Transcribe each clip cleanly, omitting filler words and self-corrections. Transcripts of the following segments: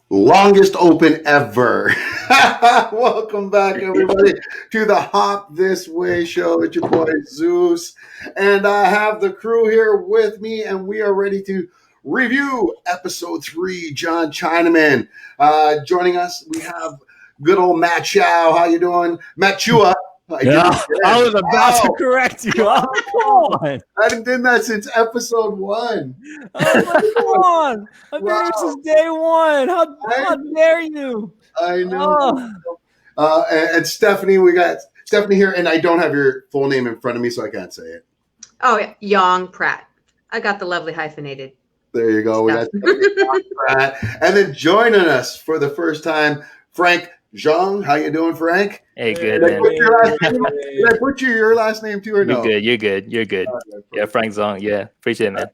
Longest open ever. Welcome back, everybody, to the Hop This Way show. It's your boy Zeus, and I have the crew here with me, and we are ready to review episode 3. John Chinaman joining us. We have good old Matt Chow. How you doing, Matt Chua? I was about to correct you. Wow. Come on. I haven't done that since episode 1. Come on. I've been here since day one. How dare you? I know. And Stephanie, we got Stephanie here, and I don't have your full name in front of me, so I can't say it. Oh, yeah. Young Pratt. I got the lovely hyphenated. There you go. We got Young Pratt. And then joining us for the first time, Frank Zhang. How you doing, Frank? Hey, good, Did man. I put your last name too, or no? You're good. Yeah, Frank Zong. Yeah, appreciate it, man.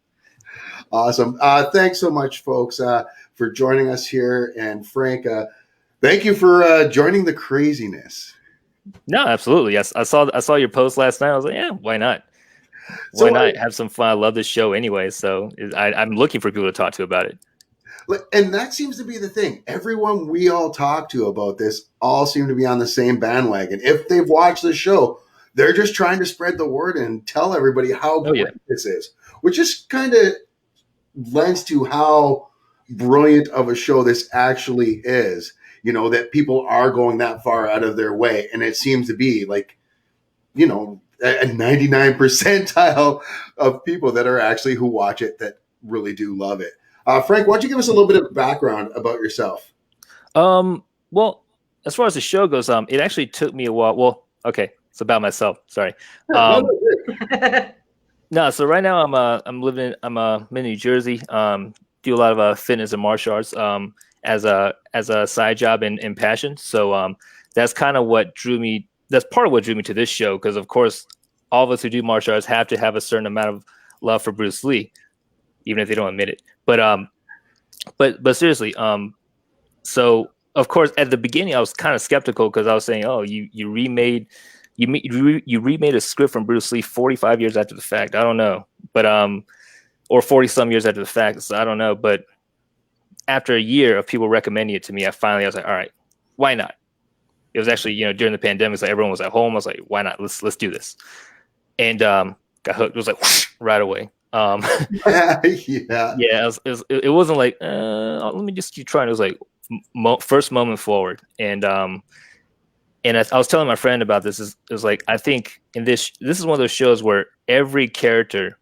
Awesome. Thanks so much, folks, for joining us here. And Frank, thank you for joining the craziness. No, absolutely. Yes, I saw your post last night. I was like, yeah, why not? Why not have some fun? I love this show anyway, so I'm looking for people to talk to about it. And that seems to be the thing. Everyone we all talk to about this all seem to be on the same bandwagon. If they've watched the show, they're just trying to spread the word and tell everybody how great this is, which just kind of lends to how brilliant of a show this actually is. You know, that people are going that far out of their way. And it seems to be like, you know, a 99 percentile of people that are actually who watch it that really do love it. Frank, why don't you give us a little bit of background about yourself? Well, as far as the show goes, it actually took me a while. Well, okay, it's about myself. Sorry. No, so right now I'm in New Jersey. Do a lot of fitness and martial arts as a side job and passion. So that's kind of what drew me. That's part of what drew me to this show, because of course all of us who do martial arts have to have a certain amount of love for Bruce Lee, even if they don't admit it. But seriously, so of course at the beginning I was kind of skeptical, because I was saying, oh, you remade a script from Bruce Lee 45 years after the fact. I don't know, but or 40 some years after the fact. So I don't know, but after a year of people recommending it to me, I was like, all right, why not? It was actually, during the pandemic, so everyone was at home. I was like, why not? Let's do this, and got hooked. It was like whoosh, right away. Yeah. It wasn't like let me just keep trying. It was like first moment forward, and I was telling my friend about this. It was like, I think in this is one of those shows where every character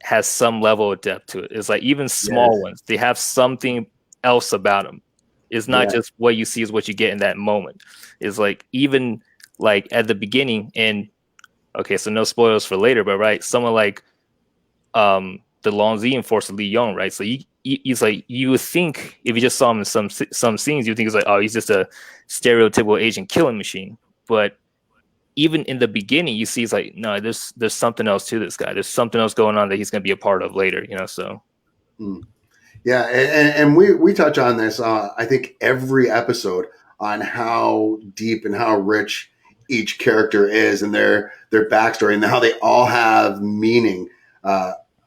has some level of depth to it. It's like even small ones, they have something else about them. It's not just what you see is what you get in that moment. It's like, even like at the beginning, and okay, so no spoilers for later, but right, someone like the Longzi enforcer Lee Young, right? So he's like, you would think if you just saw him in some scenes, you think it's like, oh, he's just a stereotypical Asian killing machine. But even in the beginning, you see it's like, no, there's something else to this guy. There's something else going on that he's going to be a part of later, So. Yeah, and we touch on this, I think, every episode, on how deep and how rich each character is, and their backstory, and how they all have meaning.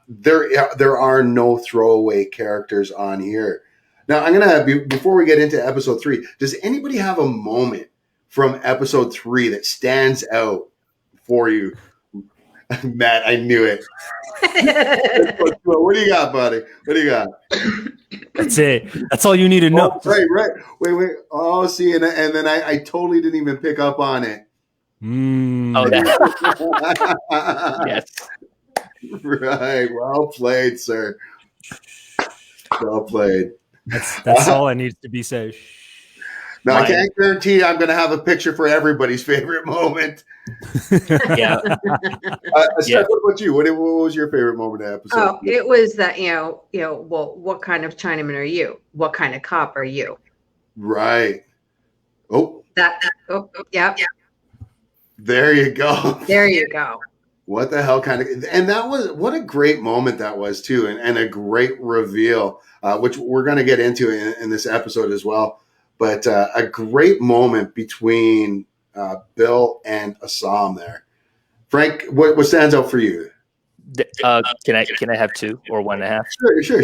There are no throwaway characters on here. Now, I'm gonna before we get into episode 3, does anybody have a moment from episode 3 that stands out for you? Matt, I knew it. What do you got, buddy? What do you got? That's it. That's all you need to know. Right. Wait. Oh, see, and then I totally didn't even pick up on it. Oh, yes. Right. Well played, sir. Well played. That's all that needs to be said. Now, I can't guarantee I'm going to have a picture for everybody's favorite moment. Yeah. Steph, what about you? What was your favorite moment of the episode? Oh, it was that, well, what kind of Chinaman are you? What kind of cop are you? Right. Oh. Yeah. There you go. There you go. What the hell kind of, and that was, what a great moment that was too. And a great reveal, which we're going to get into in this episode as well. But a great moment between Bill and Assam there. Frank, what stands out for you? Can I have 2 or 1.5? Sure.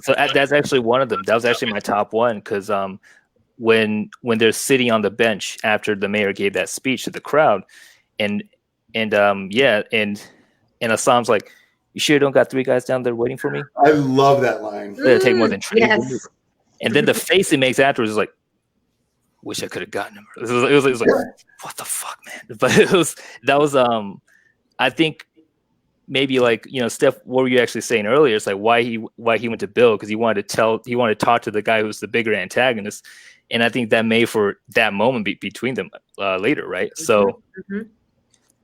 So that's actually one of them. That was actually my top one because when they're sitting on the bench after the mayor gave that speech to the crowd, and Assam's like, "You sure you don't got 3 guys down there waiting for me?" I love that line. It'll take more than 3. Yes. And then the face he makes afterwards is like, "Wish I could have gotten him." It was like, what the fuck, man? But that was I think maybe like, Steph, what were you actually saying earlier? It's like why he went to Bill, because he wanted to talk to the guy who's the bigger antagonist, and I think that made for that moment between them later, right? So,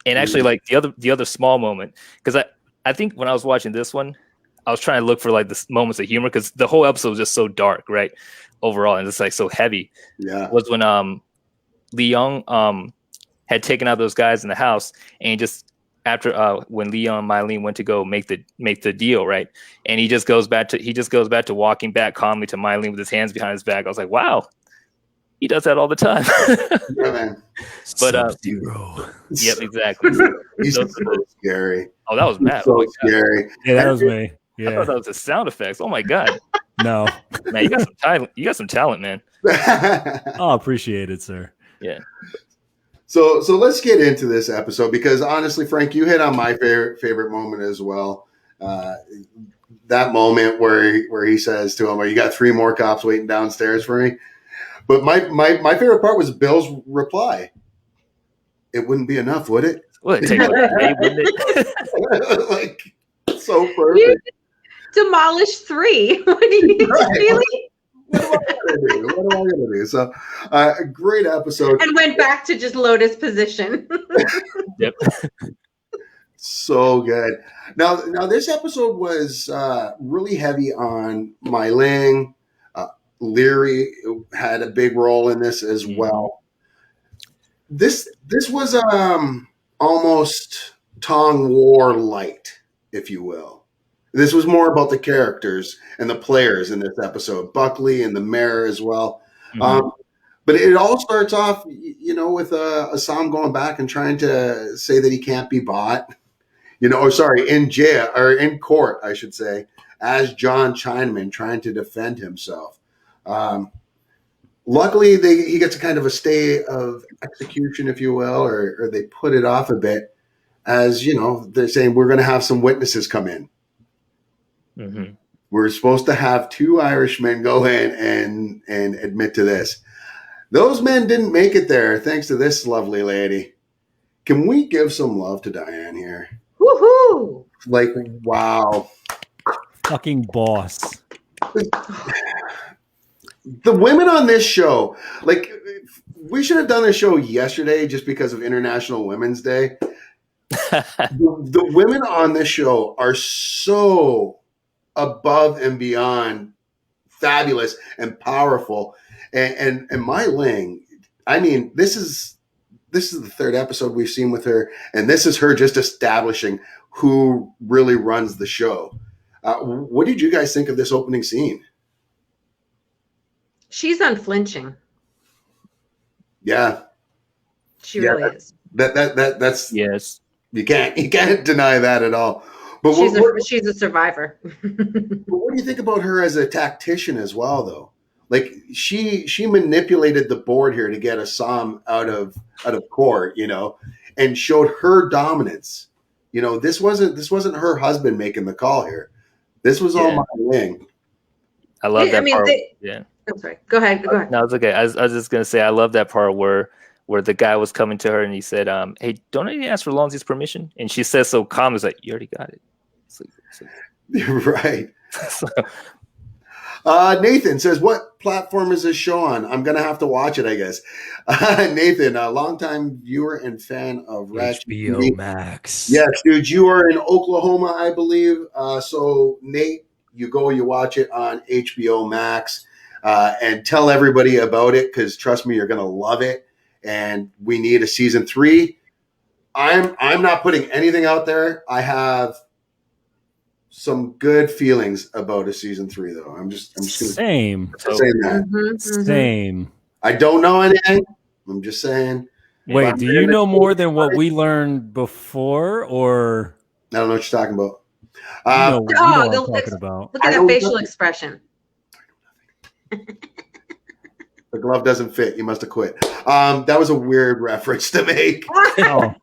and actually, like the other small moment, because I think when I was watching this one, I was trying to look for like the moments of humor, because the whole episode was just so dark, right? Overall, and it's like so heavy. Yeah, was when Lee Young had taken out those guys in the house, and just after when Leon and Mylene went to go make the deal, right? And he just goes back to walking back calmly to Mylene with his hands behind his back. I was like, wow, he does that all the time. yeah, man. But Sub-Zero. Yep, exactly. He's so scary. Oh, that was mad. So scary. Yeah, that was me. I Yeah. thought that was the sound effects. Oh my god. No. Man, you got some talent. You got some talent, man. Oh, appreciate it, sir. Yeah. So let's get into this episode, because honestly, Frank, you hit on my favorite moment as well. That moment where he says to him, "Well, you got 3 more cops waiting downstairs for me." But my favorite part was Bill's reply. It wouldn't be enough, would it? Well, it take like a day, wouldn't it? Like, so perfect. You demolished 3. What do you really? What am I gonna do? So, great episode. And went back to just lotus position. Yep. So good. Now this episode was really heavy on Mai Ling. Leary had a big role in this as well. This was almost Tong War light, if you will. This was more about the characters and the players in this episode, Buckley and the mayor as well. But it all starts off, with Assam going back and trying to say that he can't be bought. In jail, or in court, I should say, as John Chinaman trying to defend himself. Luckily, he gets a kind of a stay of execution, if you will, or they put it off a bit, as they're saying we're going to have some witnesses come in. Mm-hmm. We're supposed to have 2 Irishmen go in and admit to this. Those men didn't make it there, thanks to this lovely lady. Can we give some love to Diane here? Woohoo! Like, wow. Fucking boss. The women on this show, like, we should have done this show yesterday just because of International Women's Day. The women on this show are so above and beyond fabulous and powerful. And Mai Ling, I mean, this is the 3rd episode we've seen with her, and this is her just establishing who really runs the show. What did you guys think of this opening scene? She's unflinching. Yeah, she really is. That's yes. You can't deny that at all. But she's a survivor. But what do you think about her as a tactician as well, though? Like she manipulated the board here to get Assam out of court, and showed her dominance. This wasn't her husband making the call here. This was all Mai Ling. I love that part. Yeah. I'm sorry. Go ahead. No, it's okay. I was just gonna say I love that part where the guy was coming to her and he said, "Hey, don't I need to ask for Lonzy's permission?" And she says so calm, "It's like you already got it." Right. Nathan says, "What platform is this show on? I'm gonna have to watch it, I guess." Nathan, a longtime viewer and fan of HBO Max. Yes, dude, you are in Oklahoma, I believe. So Nate, you watch it on HBO Max, and tell everybody about it, because trust me, you're gonna love it. And we need a season 3. I'm not putting anything out there. I have some good feelings about a season 3, though. I'm just gonna say that. Same. I don't know anything. I'm just saying. Wait, do you know more than what we learned before, or I don't know what you're talking about. You know what I'm talking about. Look at that facial expression. The glove doesn't fit. You must have quit. That was a weird reference to make. Oh.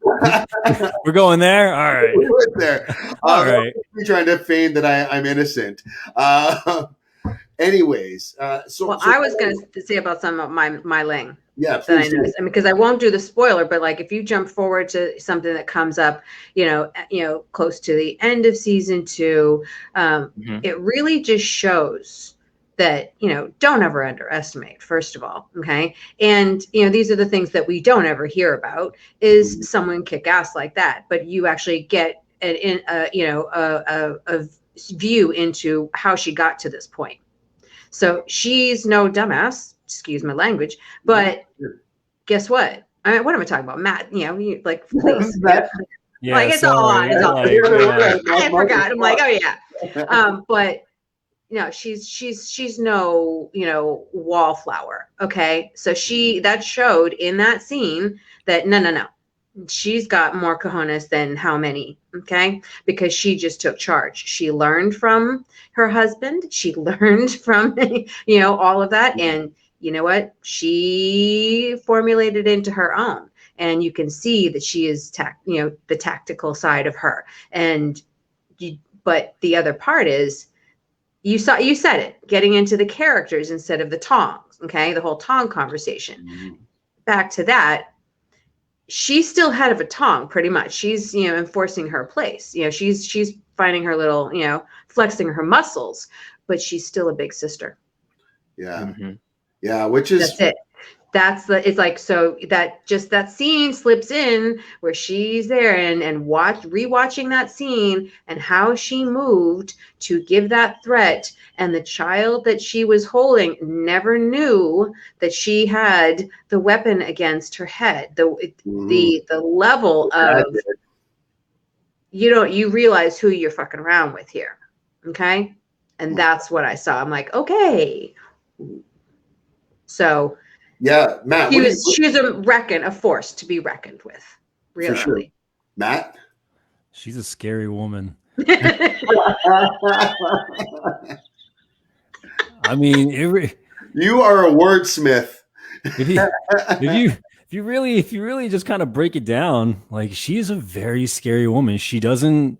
We're going there? All right. We went there. All right. I'm trying to feign that I'm innocent. Anyways. I was going to say about some of my Ling. Yeah, that I noticed. I mean, because I won't do the spoiler, but like if you jump forward to something that comes up, close to the end of season 2, it really just shows that, don't ever underestimate, first of all. Okay. And, these are the things that we don't ever hear about is someone kick ass like that, but you actually get a view into how she got to this point. So she's no dumbass, excuse my language, but guess what? I mean, what am I talking about? Matt, you like, please. Yeah, like, it's all on. I forgot. I'm like, oh yeah. But she's no, wallflower. Okay. So that showed in that scene that no. She's got more cojones than how many, okay? Because she just took charge. She learned from her husband. She learned from, all of that. And you know what? She formulated into her own. And you can see that she is, the tactical side of her. But the other part is, you said it, getting into the characters instead of the tongs, okay? The whole tong conversation. Mm-hmm. Back to that. She's still head of a tong, pretty much. She's, enforcing her place. She's finding her little, flexing her muscles, but she's still a big sister. Yeah. Mm-hmm. Yeah. Which is, that's it. It's like, so that scene slips in where she's there and rewatching that scene and how she moved to give that threat. And the child that she was holding never knew that she had the weapon against her head. The level of, you realize who you're fucking around with here. Okay. And that's what I saw. I'm like, okay. So, yeah, Matt. She's a force to be reckoned with. Really. For sure. Matt? She's a scary woman. I mean, you are a wordsmith. If you really just kind of break it down, like she's a very scary woman. She doesn't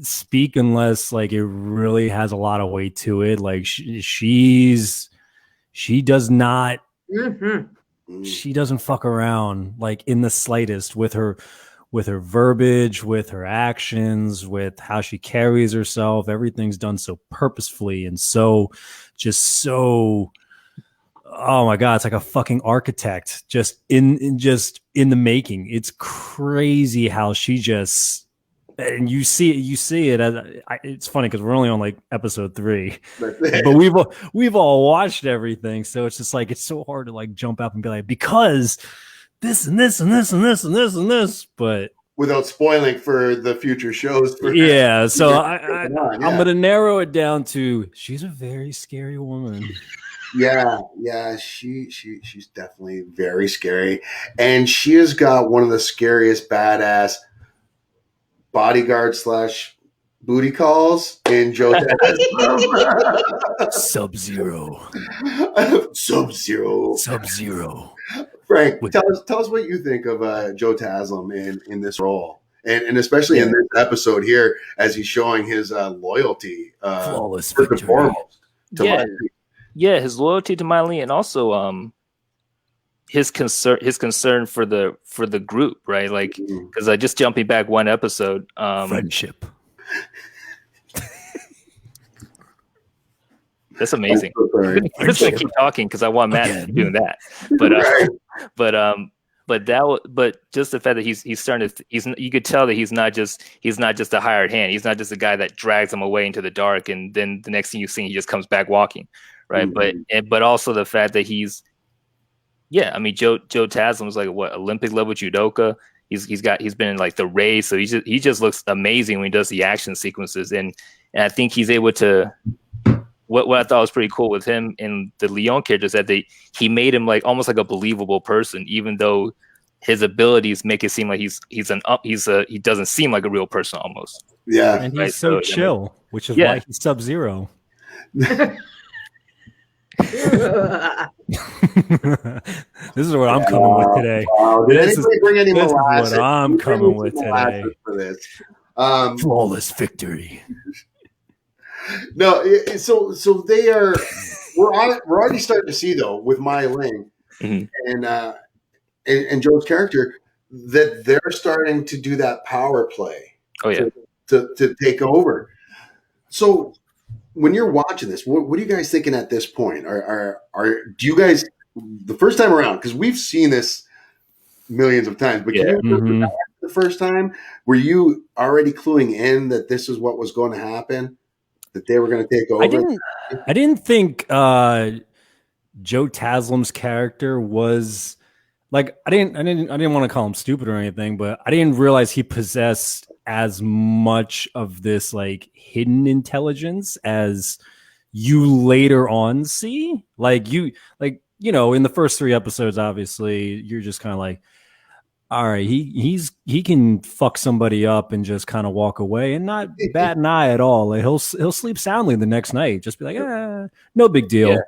speak unless like it really has a lot of weight to it. Like she does not, she doesn't fuck around like in the slightest with her verbiage, with her actions, with how she carries herself. Everything's done so purposefully and so, oh my God, it's like a fucking architect just in the making. It's crazy how she just, and you see it it's funny because we're only on like episode 3, but we've all watched everything, so it's just like it's so hard to like jump up and be like, because this and this and this and this and this and this, but without spoiling for the future shows. So I'm gonna narrow it down to she's a very scary woman. Yeah, she's definitely very scary, and she has got one of the scariest badass bodyguard / booty calls in Joe Sub-Zero. Frank, tell us what you think of Joe Taslim in this role, and especially in this episode here as he's showing his loyalty, flawless victory. His loyalty to Miley, and also his concern for the group, right? Like, because I just jumping back one episode, friendship. That's amazing. I'm just gonna keep talking because I want Matt to be doing that. But just the fact that he's starting to, you could tell that he's not just a hired hand. He's not just a guy that drags him away into the dark, and then the next thing you see, he just comes back walking, right? Mm-hmm. But also the fact that he's. Yeah, I mean Joe Taslim was like what, Olympic level judoka. He's been in like the race, so he just looks amazing when he does the action sequences, and I think he's able to. What I thought was pretty cool with him in the Leon character is that he made him like almost like a believable person, even though his abilities make it seem like he doesn't seem like a real person almost. Yeah, and he's so chill, which is why he's Sub-Zero. This is what I'm coming with today. Did anybody bring any molasses? This is what I'm coming with today. For this. Flawless victory. No, so they are. We're already starting to see though with Mai Ling and Joe's character that they're starting to do that power play. Oh yeah, to take over. So when you're watching this, what are you guys thinking at this point? Do you guys the first time around, because we've seen this millions of times, but can you remember the first time? Were you already cluing in that this is what was going to happen? That they were going to take over? I didn't think Joe Taslim's character was like I didn't want to call him stupid or anything, but I didn't realize he possessed as much of this like hidden intelligence as you later on see. You know, in the first 3 episodes, obviously, you're just kind of like, all right, he can fuck somebody up and just kind of walk away and not bat an eye at all. Like he'll sleep soundly the next night, just be like, no big deal. Yeah.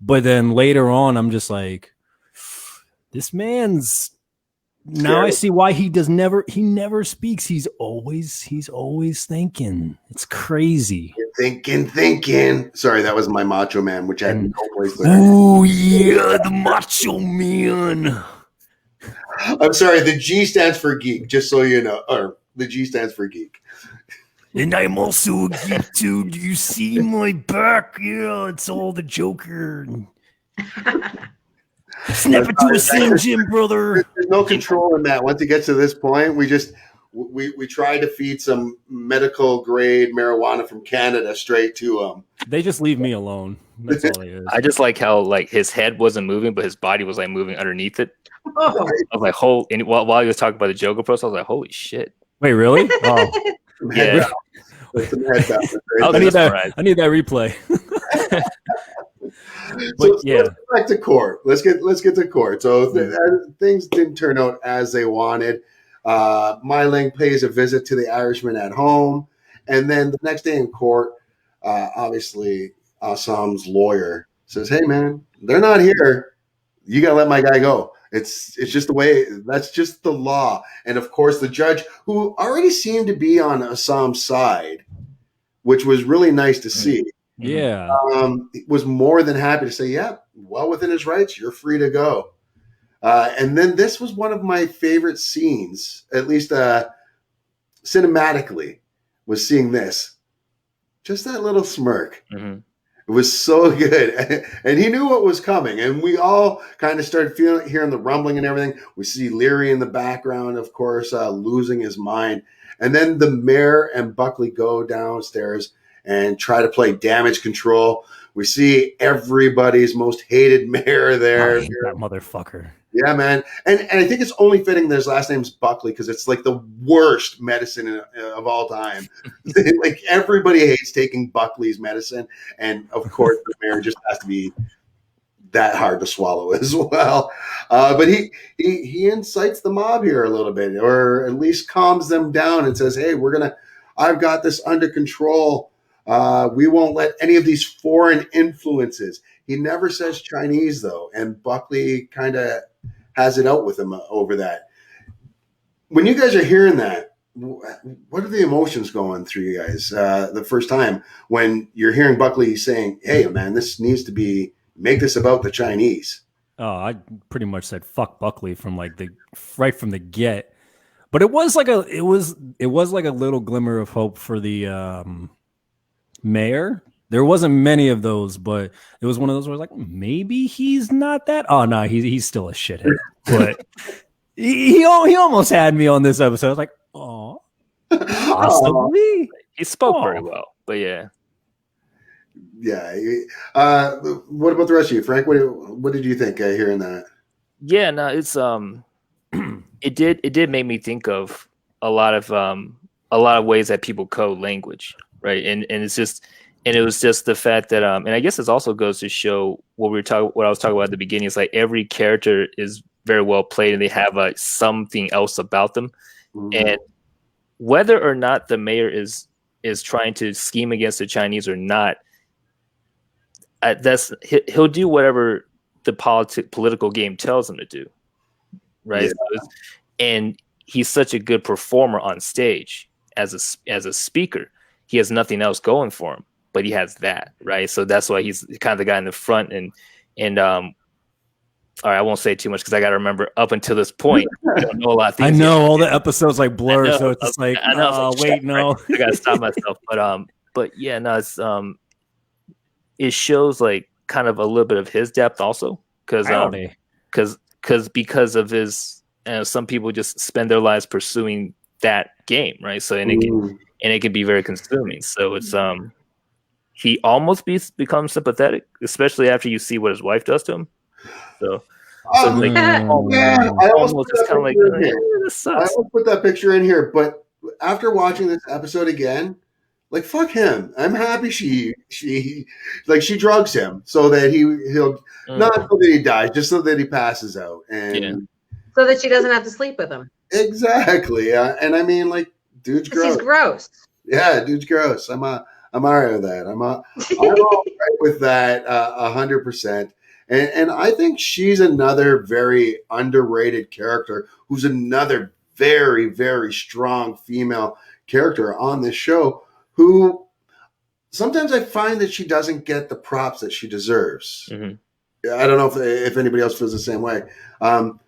But then later on, I'm just like, this man's. Now I see why he never speaks. He's always thinking. It's crazy. Thinking. Sorry, that was my Macho Man, which had no place. Oh yeah, the Macho Man. I'm sorry, the G stands for geek, just so you know. Or the G stands for geek. And I'm also a geek too. Do you see my back? Yeah, it's all the Joker. Snap it to a Slim Jim, brother. There's no control in that. Once it gets to this point, we try to feed some medical grade marijuana from Canada straight to them. They just leave me alone. That's all it is. I just like how like his head wasn't moving, but his body was like moving underneath it. Oh. I was like, and while he was talking about the Joker process, I was like, holy shit. Wait, really? Oh, yeah. I need that replay. So let's get back to court. Let's get to court. So things didn't turn out as they wanted. Mai Ling pays a visit to the Irishman at home, and then the next day in court, obviously Assam's lawyer says, "Hey man, they're not here. You gotta let my guy go. It's just the way. That's just the law." And of course, the judge, who already seemed to be on Assam's side, which was really nice to see. Yeah. Was more than happy to say, yeah, well within his rights, you're free to go. And then this was one of my favorite scenes, at least cinematically, was seeing this. Just that little smirk. Mm-hmm. It was so good. And he knew what was coming. And we all kind of started hearing the rumbling and everything. We see Leary in the background, of course, losing his mind. And then the mayor and Buckley go downstairs and try to play damage control. We see everybody's most hated mayor there. That motherfucker. Yeah, man. And I think it's only fitting that his last name's Buckley because it's like the worst medicine of all time. Like everybody hates taking Buckley's medicine. And of course, the mayor just has to be that hard to swallow as well. But he incites the mob here a little bit, or at least calms them down and says, hey, I've got this under control. We won't let any of these foreign influences. He never says Chinese, though, and Buckley kind of has it out with him over that. When you guys are hearing that, what are the emotions going through you guys the first time when you're hearing Buckley saying, hey, man, this needs to make this about the Chinese? Oh, I pretty much said fuck Buckley from right from the get. But it was like a little glimmer of hope for the mayor. There wasn't many of those, but it was one of those where I was like, maybe he's not that. Oh no, he's still a shithead. But he almost had me on this episode. I was like, oh, possibly. He spoke very well, but yeah. Yeah. What about the rest of you, Frank? What did you think hearing that? Yeah, no, it's it did make me think of a lot of ways that people code language, right? And it was just the fact that and I guess this also goes to show what I was talking about at the beginning. It's like every character is very well played, and they have something else about them. Mm-hmm. And whether or not the mayor is trying to scheme against the Chinese or not, he'll do whatever the political game tells him to do, right? Yeah. And he's such a good performer on stage as a speaker. He has nothing else going for him, but he has that, right? So that's why he's kind of the guy in the front. And all right, I won't say too much because I got to remember up until this point, I don't know a lot of things. I know all the episodes like blur, so it's just like, I know, wait, no. Right? I got to stop myself. But yeah, no, it's it shows like kind of a little bit of his depth also, because of his. Some people just spend their lives pursuing that game, right? So and it can be very consuming. So it's he almost becomes sympathetic, especially after you see what his wife does to him. So like, I almost just kind of like, this sucks. I almost put that picture in here, but after watching this episode again, like fuck him. I'm happy she drugs him so that he'll not so that he dies, just so that he passes out, and so that she doesn't have to sleep with him. Exactly, and I mean, like, dude's gross. He's gross. Yeah, dude's gross. I'm all right with that. I'm all right with that 100%. And I think she's another very underrated character who's another very, very strong female character on this show who sometimes I find that she doesn't get the props that she deserves. Mm-hmm. I don't know if anybody else feels the same way. And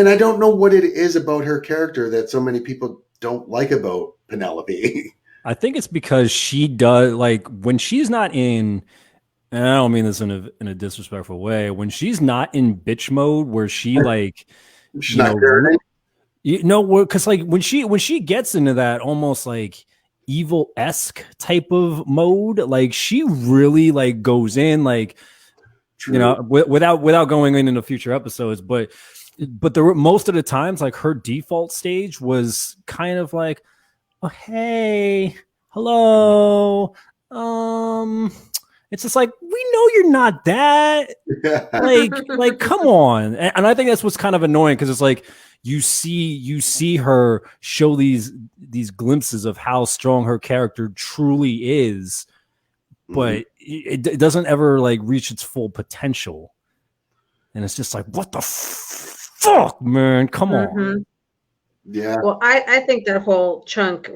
I don't know what it is about her character that so many people don't like about Penelope. I think it's because she does, like, when she's not in, and I don't mean this in a disrespectful way, when she's not in bitch mode where she like, she's not dirty. Because like when she gets into that almost like evil-esque type of mode, like she really like goes in, like, True. You know, without going into future episodes, but most of the times, like, her default stage was kind of like, oh, hey, hello, it's just like, we know you're not that, like come on. And I think that's what's kind of annoying, because it's like you see her show these glimpses of how strong her character truly is, but it doesn't ever like reach its full potential, and it's just like, what the fuck, man, come on. Yeah. Well, I think that whole chunk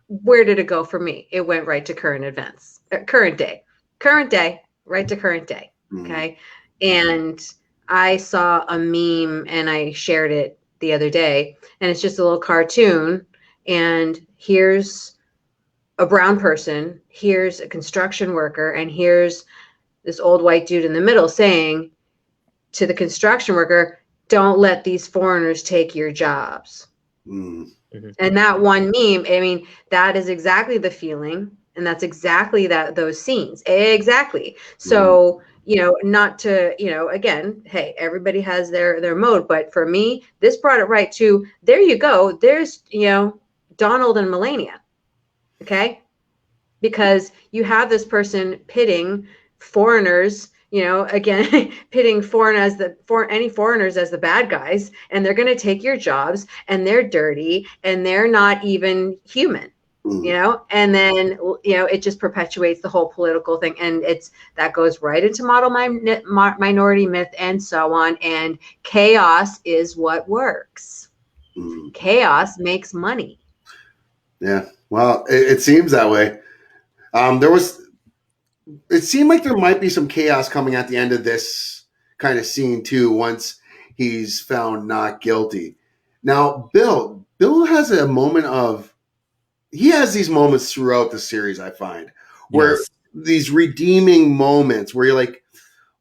where did it go for me? It went right to current events, current day, right to current day. Okay. And I saw a meme and I shared it the other day, and it's just a little cartoon, and here's a brown person, here's a construction worker, and here's this old white dude in the middle saying to the construction worker, don't let these foreigners take your jobs. Mm-hmm. And that one meme, I mean, that is exactly the feeling, and that's exactly those scenes. Exactly. So, you know, not to, you know, again, hey, everybody has their mode, but for me, this brought it right to, there you go. There's, you know, Donald and Melania. Okay? Because you have this person pitting foreigners, you know, again, pitting any foreigners as the bad guys, and they're going to take your jobs, and they're dirty, and they're not even human, you know, and then, you know, it just perpetuates the whole political thing, and that goes right into model minority myth and so on, and chaos is what works. Chaos makes money. Yeah, well, it seems that way. It seemed like there might be some chaos coming at the end of this kind of scene too, once he's found not guilty. Now, Bill has a moment he has these moments throughout the series, I find, where these redeeming moments where you're like,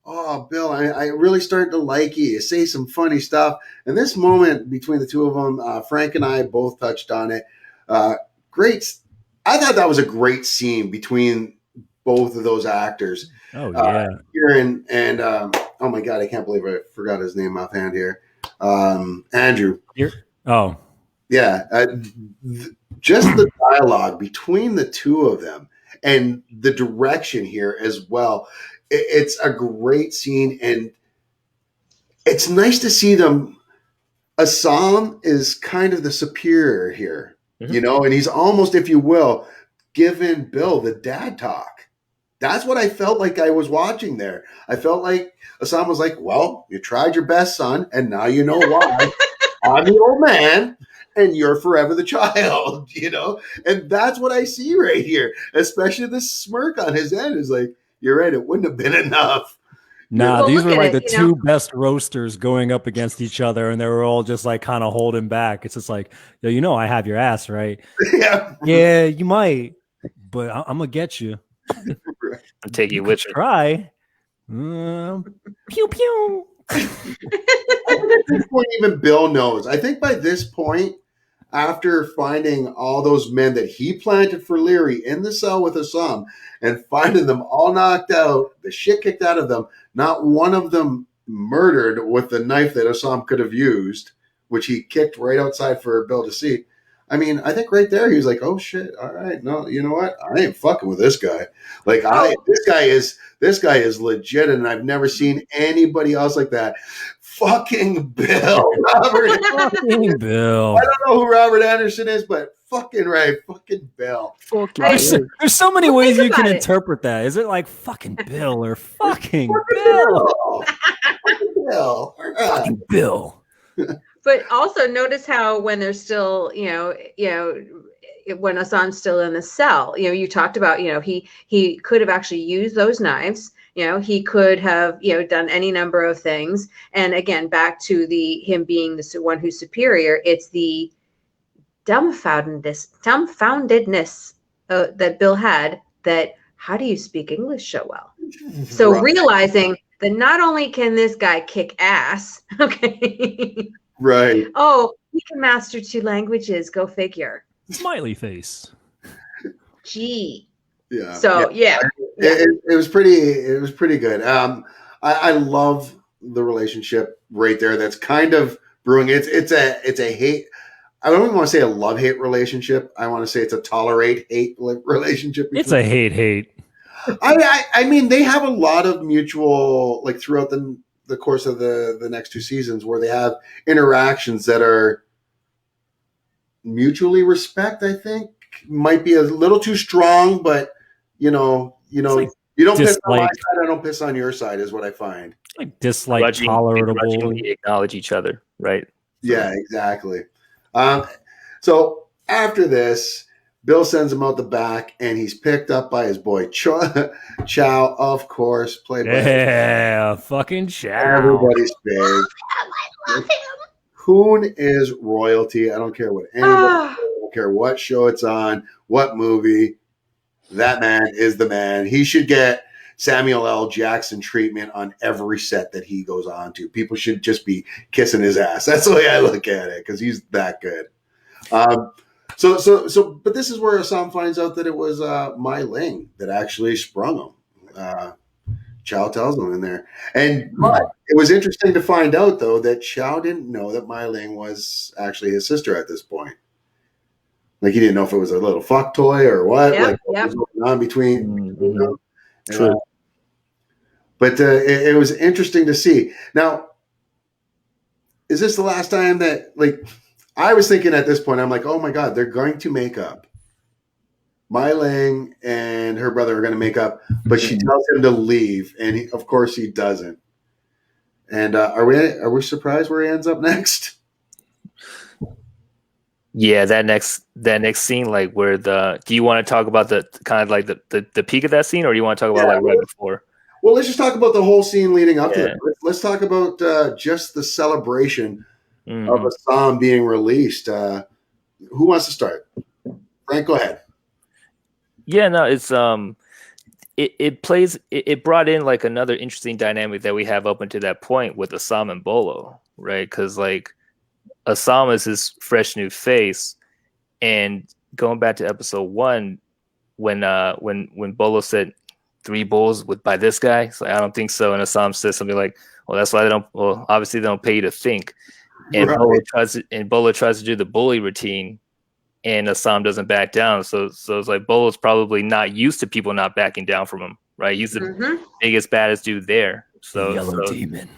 oh, Bill, I really started to like you. You say some funny stuff. And this moment between the two of them, Frank and I both touched on it. Great. I thought that was a great scene between both of those actors. Oh, yeah. Kieran and oh my God, I can't believe I forgot his name offhand here. Andrew. Oh. Yeah. Just the dialogue between the two of them and the direction here as well. It's a great scene. And it's nice to see them. Assam is kind of the superior here, you know, and he's almost, if you will, giving Bill the dad talk. That's what I felt like I was watching there. I felt like Assam was like, well, you tried your best, son, and now you know why. I'm the old man, and you're forever the child, you know? And that's what I see right here, especially the smirk on his end is like, you're right, it wouldn't have been enough. Nah, these were like the two best roasters going up against each other, and they were all just like kind of holding back. It's just like, yo, you know, I have your ass, right? Yeah, you might, but I'm gonna get you. I'll take you with you. Try. Pew pew. At this point, even Bill knows. I think by this point, after finding all those men that he planted for Leary in the cell with Assam and finding them all knocked out, the shit kicked out of them, not one of them murdered with the knife that Assam could have used, which he kicked right outside for Bill to see. I mean, I think right there he was like, "Oh shit! All right, no, you know what? I ain't fucking with this guy. Like, this guy is legit, and I've never seen anybody else like that." Fucking Bill, Robert. Fucking Bill. I don't know who Robert Anderson is, but fucking right, fucking Bill. There's so many ways you can interpret that. Is it like fucking Bill or fucking Bill? Fucking Bill. Fucking Bill. But also notice how when they're still, when Assange's still in the cell, you talked about, he could have actually used those knives. He could have, done any number of things. And again, back to him being the one who's superior, it's the dumbfoundedness that Bill had, that how do you speak English so well? So realizing that not only can this guy kick ass, okay, right. Oh, he can master 2 languages. Go figure. Smiley face. Gee. Yeah. So yeah. It was pretty good. I love the relationship right there. That's kind of brewing. It's a hate. I don't even want to say a love-hate relationship. I want to say it's a tolerate-hate relationship. It's a hate. I mean, they have a lot of mutual, like throughout the course of the next 2 seasons, where they have interactions that are mutually respect. I think might be a little too strong, but you don't piss on my side, I don't piss on your side, is what I find. Like dislike, tolerable, acknowledge each other, right? Yeah, exactly. So after this, Bill sends him out the back, and he's picked up by his boy Chow, of course, played by fucking Chow. Everybody's big. I love him. Hoon is royalty. I don't care what anybody. I don't care what show it's on, what movie. That man is the man. He should get Samuel L. Jackson treatment on every set that he goes on to. People should just be kissing his ass. That's the way I look at it, because he's that good. But this is where Assam finds out that it was Mai Ling that actually sprung him. Chow tells him in there. And it was interesting to find out, though, that Chow didn't know that Mai Ling was actually his sister at this point. Like, he didn't know if it was a little fuck toy or what. What was going on between. True. But it was interesting to see. Now, is this the last time that, like, I was thinking at this point, I'm like, oh my God, they're going to make up. Mai Ling and her brother are going to make up, but she tells him to leave, and of course he doesn't. And are we surprised where he ends up next? Yeah, that next scene, like where do you want to talk about the kind of like the peak of that scene, or do you want to talk about like right before? Well, let's just talk about the whole scene leading up to that. Let's talk about just the celebration of Assam being released. Who wants to start? Frank, go ahead. Yeah, no, it's it brought in like another interesting dynamic that we have up until that point with Assam and Bolo, right? Because like Assam is his fresh new face, and going back to episode 1, when Bolo said 3 bulls by this guy, it's like, I don't think so, and Assam says something like, well, that's why obviously they don't pay you to think. And right. Bolo tries to do the bully routine, and Assam doesn't back down. So it's like Bolo's probably not used to people not backing down from him, right? He's the biggest, baddest dude there. So the yellow demon.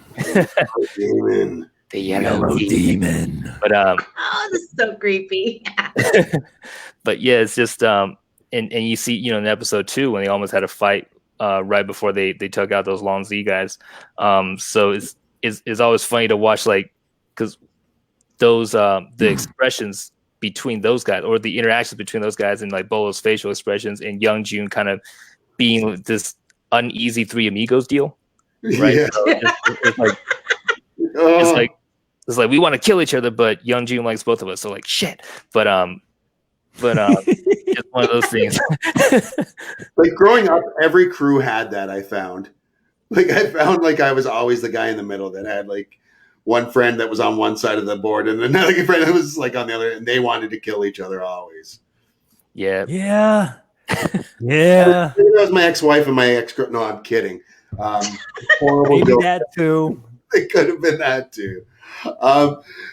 Demon. The yellow demon. But oh, this is so creepy. But yeah, it's just and you see, you know, in episode 2 when they almost had a fight right before they took out those Long Z guys. So it's always funny to watch, like, because those the expressions between those guys, or the interactions between those guys, and like Bolo's facial expressions, and Young Jun kind of being this uneasy Three Amigos deal, right? Yeah. So it's like we want to kill each other, but Young Jun likes both of us, so like shit. But it's one of those things. Like growing up, every crew had that. I found like I was always the guy in the middle that had like one friend that was on one side of the board and another friend that was like on the other, and they wanted to kill each other always. Yeah. That was my ex-wife and my ex-girl. No, I'm kidding. Maybe that too. It could have been that too.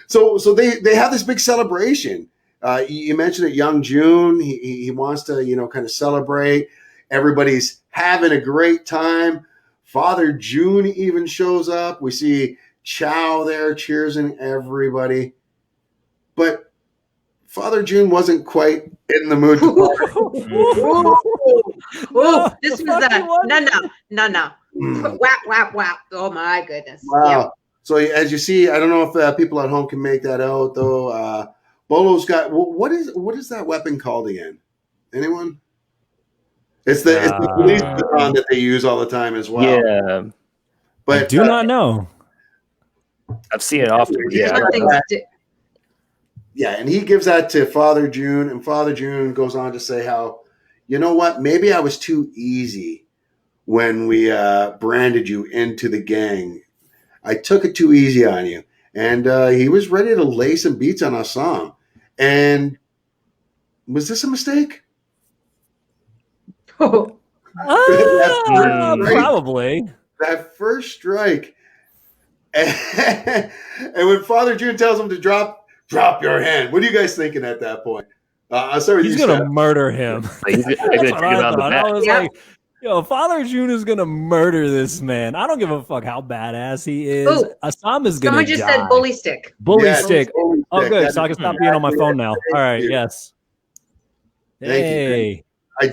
So they have this big celebration. You mentioned it, Young Jun. He wants to, you know, kind of celebrate. Everybody's having a great time. Father Jun even shows up. We see Chow there cheersing everybody. But Father Jun wasn't quite in the mood to party. This was no. Whap. Oh my goodness. Wow. Yep. So as you see, I don't know if people at home can make that out though. Bolo's got what is that weapon called again? Anyone? It's the police baton that they use all the time as well. Yeah, but I do not know. I've seen it often. Yeah, and he gives that to Father Jun, and Father Jun goes on to say how, you know what, maybe I was too easy when we branded you into the gang. I took it too easy on you. And he was ready to lay some beats on Assam. And was this a mistake? Probably. That first strike. And when Father Jun tells him to drop your hand, what are you guys thinking at that point? He's going to murder him. That's what I was like, yo, Father Jun is going to murder this man. I don't give a fuck how badass he is. Ooh, Assam is going to die. Someone just said bully stick. Bully stick. Oh, good. So I can stop being on my phone now. All right, yes. Hey.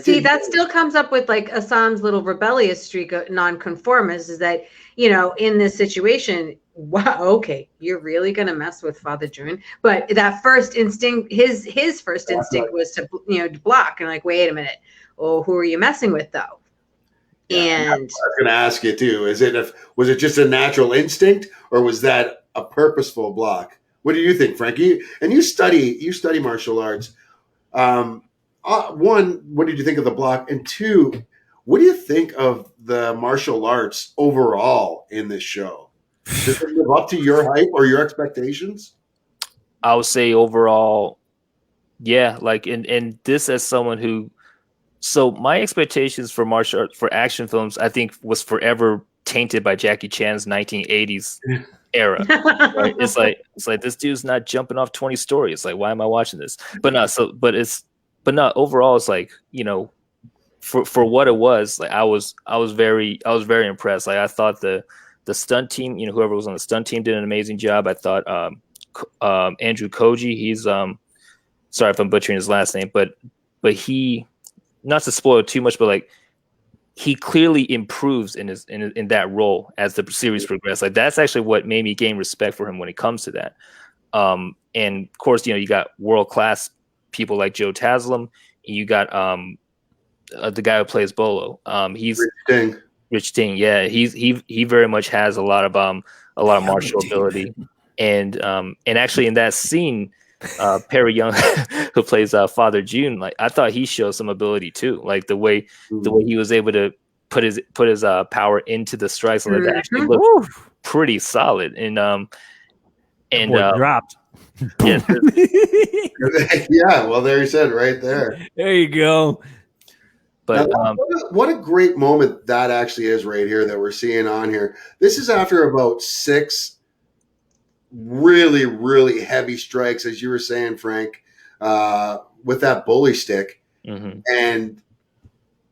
See, that still comes up with like Assam's little rebellious streak of nonconformist is that, you know, in this situation, wow, okay, you're really going to mess with Father Jun. But that first instinct, his first instinct was to, you know, block and like, wait a minute. Oh, who are you messing with though? Yeah, and I was going to ask you too, was it just a natural instinct or was that a purposeful block? What do you think, Frankie? And you study martial arts. One, what did you think of the block? And two, what do you think of the martial arts overall in this show? Does it live up to your hype or your expectations? I would say overall, yeah. Like, and this as someone who, so my expectations for martial arts, for action films, I think was forever tainted by Jackie Chan's 1980s era. Right? It's like this dude's not jumping off 20 stories. It's like, why am I watching this? But not overall. It's like, you know, for what it was, like I was very impressed. Like I thought the stunt team, you know, whoever was on the stunt team did an amazing job. I thought Andrew Koji, he's sorry if I'm butchering his last name, but he, not to spoil too much, but like he clearly improves in that role as the series progressed. Like that's actually what made me gain respect for him when it comes to that. And of course, you know, you got world-class people like Joe Taslim, and you got the guy who plays Bolo. He's Rich Ting. Yeah, he very much has a lot of martial ability, and actually in that scene, Perry Young, who plays Father Jun, like I thought he showed some ability too, like the way he was able to put his power into the strikes, like that actually looked pretty solid, and dropped. Yeah, well, there you said right there. There you go. But now, what a great moment that actually is right here that we're seeing on here. This is after about 6 really, really heavy strikes, as you were saying, Frank, with that bully stick, and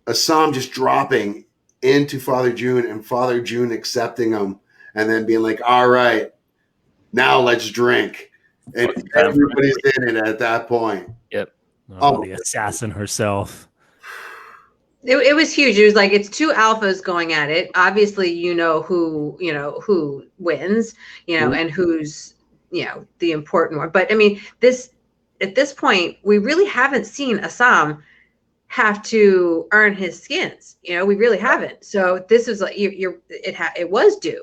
Assam just dropping into Father June and Father June accepting him and then being like, all right, now let's drink. And everybody's in it at that point. Yep. Oh, the assassin herself. It was huge. It was like it's two alphas going at it. Obviously, who wins, and who's the important one. But I mean, at this point, we really haven't seen Assam have to earn his skins. We really haven't. So this is like it was due.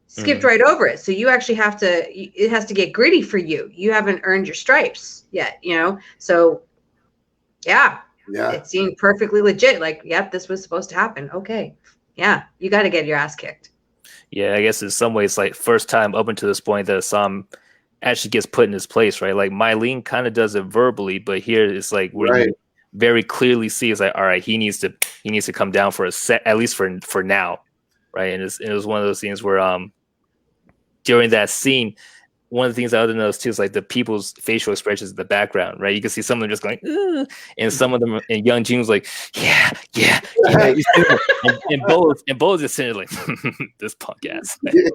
Skipped right over it. So you actually have to. It has to get gritty for you. You haven't earned your stripes yet. So yeah. Yeah. It seemed perfectly legit. Like, yep, this was supposed to happen. Okay. Yeah. You got to get your ass kicked. Yeah. I guess in some ways, like first time up until this point that Assam actually gets put in his place, right? Like Mylene kind of does it verbally, but here it's like where you very clearly see it's like, all right, he needs to come down for a set, at least for now. Right. And it was one of those things where during that scene, one of the things I other noticed too is like the people's facial expressions in the background, right? You can see some of them just going, ugh, and some of them, and young June was like, yeah. and Bo's just sitting like, this punk ass. Yeah.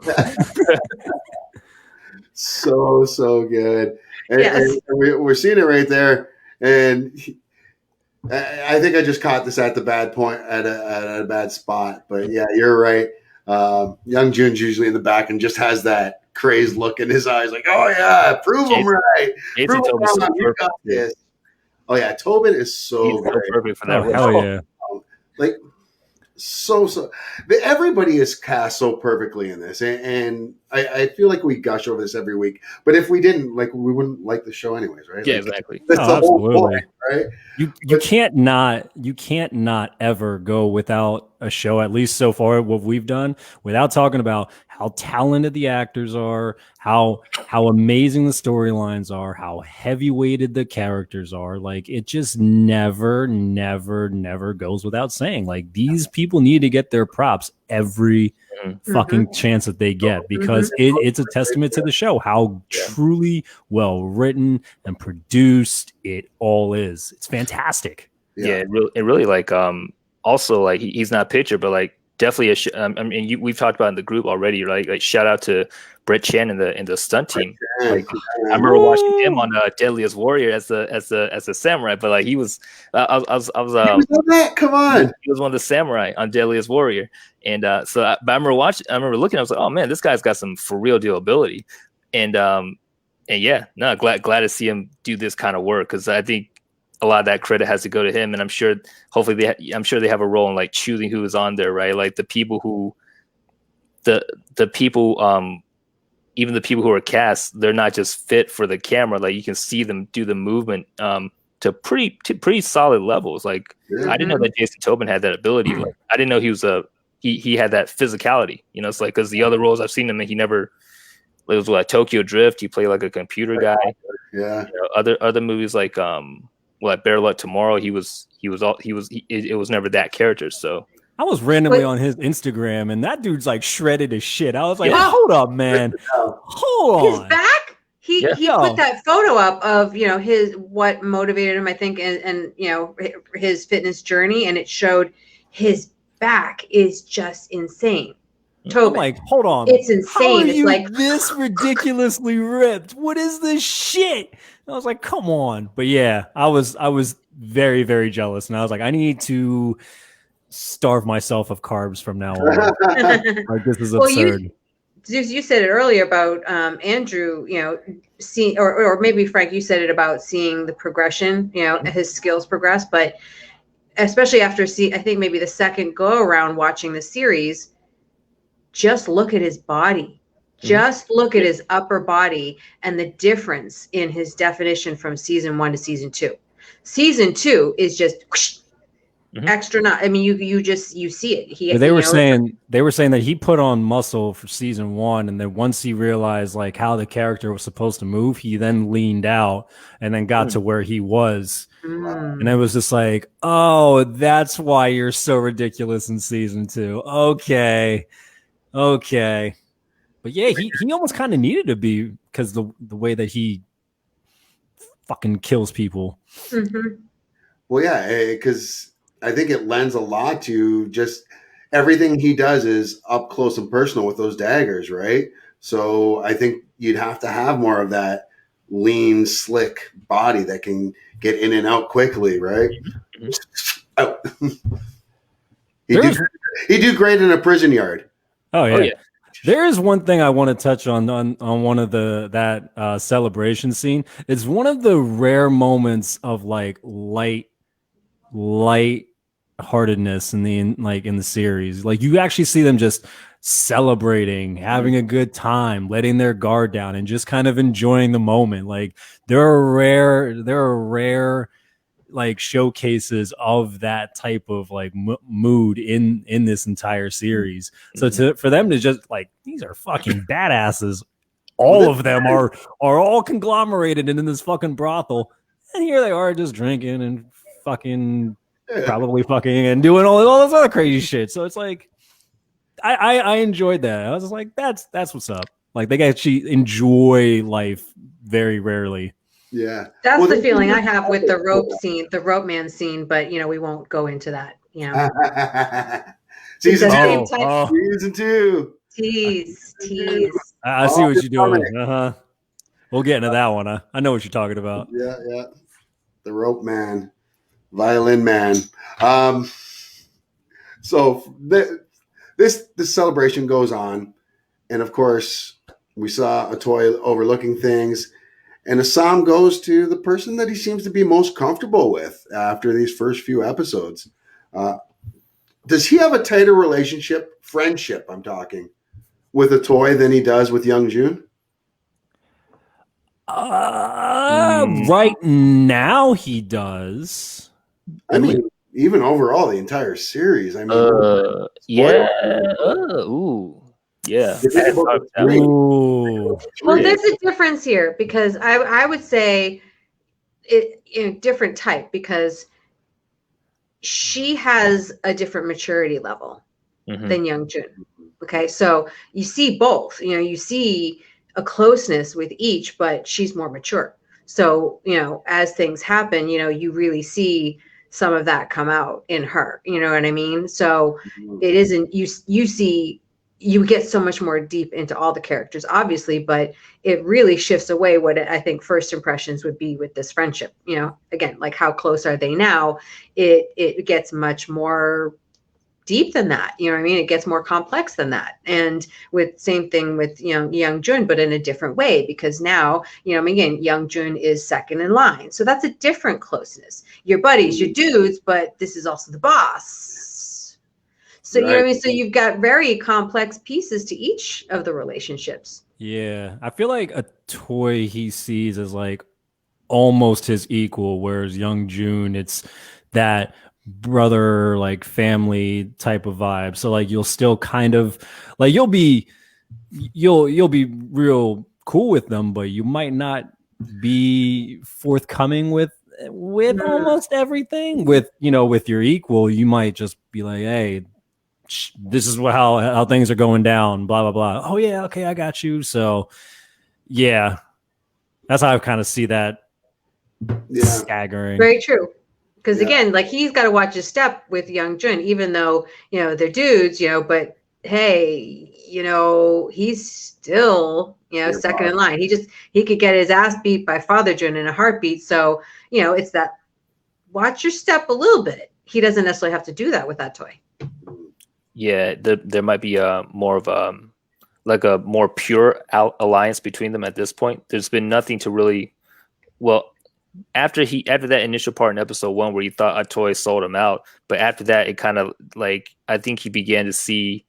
So good. And we're seeing it right there. And I think I just caught this at the bad point, at a bad spot. But yeah, you're right. Young June's usually in the back and just has that crazed look in his eyes, like, oh yeah, prove him right. Prove him wrong. You got this. Oh yeah, Tobin is so perfect for that. Hell yeah! Like so everybody is cast so perfectly in this, and I feel like we gush over this every week. But if we didn't, like, we wouldn't like the show anyways, right? Yeah, like, exactly. That's the whole point, right? You can't not ever go without a show, at least so far what we've done, without talking about how talented the actors are, how amazing the storylines are, how heavy weighted the characters are. Like, it just never goes without saying. Like, these people need to get their props every fucking chance that they get, because it's a testament to the show how truly well written and produced it all is. It's fantastic. Yeah, it really like also like he's not a pitcher, but like definitely I mean, we've talked about in the group already, right? Like shout out to Brett Chan and the stunt team. Like, I remember watching him on Deadliest Warrior as a samurai, but like he was I was come on, he was one of the samurai on Deadliest Warrior, and so I remember looking, I was like, oh man, this guy's got some for real deal ability, and yeah, no, glad to see him do this kind of work, because I think a lot of that credit has to go to him, and I'm sure they have a role in like choosing who is on there, right? Like the people who even the people who are cast, they're not just fit for the camera. Like you can see them do the movement to pretty solid levels. Like I didn't know that Jason Tobin had that ability. Like I didn't know he was he had that physicalite. It's like, because the other roles I've seen him in, he never. It was like Tokyo Drift. He played like a computer guy. Yeah. Other movies like like Better Luck Tomorrow. It was never that character. So I was randomly on his Instagram, and that dude's like shredded as shit. I was like, hold up, man. Hold on. His back? He put that photo up of, what motivated him, I think, and his fitness journey, and it showed his back is just insane. Tobin. I'm like, hold on. It's insane. It's like this ridiculously ripped. What is this shit? I was like, come on. But yeah, I was very, very jealous, and I was like, I need to starve myself of carbs from now on. Like, this is absurd. You said it earlier about Andrew, seeing, or maybe Frank, you said it about seeing the progression, his skills progress, but especially after I think maybe the second go around watching the series, just look at his body. Just look at his upper body and the difference in his definition from season 1 to season 2. Season 2 is just whoosh, extra. Not. I mean, you see it. They were saying that he put on muscle for season 1, and then once he realized like how the character was supposed to move, he then leaned out and then got to where he was. And it was just like, oh, that's why you're so ridiculous in season 2. Okay. But yeah, he almost kind of needed to be, because the way that he fucking kills people. Well, yeah, because I think it lends a lot to just everything he does is up close and personal with those daggers, right? So I think you'd have to have more of that lean, slick body that can get in and out quickly, right? Out. He'd do great in a prison yard. Oh yeah. There is one thing I want to touch on one of that celebration scene. It's one of the rare moments of like light heartedness in the series. Like you actually see them just celebrating, having a good time, letting their guard down, and just kind of enjoying the moment. Like there are rare like showcases of that type of like mood in this entire series. So for them to just like, these are fucking badasses. All of them are all conglomerated in this fucking brothel, and here they are just drinking and fucking probably fucking and doing all this other crazy shit. So it's like I enjoyed that. I was just like, that's what's up. Like they actually enjoy life very rarely. Yeah, that's the feeling I have with the rope man scene. But we won't go into that. Season 2. Tease. I see what you're doing. We'll get into that one. I know what you're talking about. Yeah. The rope man, violin man. So this celebration goes on, and of course we saw Atoy overlooking things. And Assam goes to the person that he seems to be most comfortable with after these first few episodes. Does he have a tighter friendship, I'm talking, with Atoy than he does with Young Jun? Right now he does. I mean, even overall, the entire series. I mean, yeah. Ooh. Yeah. Well, there's a difference here because I would say it different type because she has a different maturity level than Young Jun. Okay, so you see both. You see a closeness with each, but she's more mature. So as things happen, you really see some of that come out in her. You know what I mean? So it isn't you see. You get so much more deep into all the characters, obviously, but it really shifts away what I think first impressions would be with this friendship. Again, like how close are they now? It gets much more deep than that. You know what I mean? It gets more complex than that. And same thing with Young Jun, but in a different way, because now, again, Young Jun is second in line. So that's a different closeness. Your buddies, your dudes, but this is also the boss. So you know what I mean? So you've got very complex pieces to each of the relationships. Yeah. I feel like Atoy he sees as like almost his equal, whereas Young Jun, it's that brother, like family type of vibe. So like you'll still kind of like you'll be real cool with them, but you might not be forthcoming with almost everything. With your equal, you might just be like, hey, this is how things are going down, blah blah blah. Oh yeah, okay, I got you. So yeah, that's how I kind of see that staggering. Very true. Because again, like he's got to watch his step with Young Jun, even though they're dudes, but hey, he's still second in line. He could get his ass beat by Father Jun in a heartbeat. So it's that watch your step a little bit. He doesn't necessarily have to do that with that toy. Yeah, there might be more of like a more pure alliance between them at this point. There's been nothing to really, after that initial part in episode 1 where you thought Atoy sold him out, but after that it kind of like I think he began to see.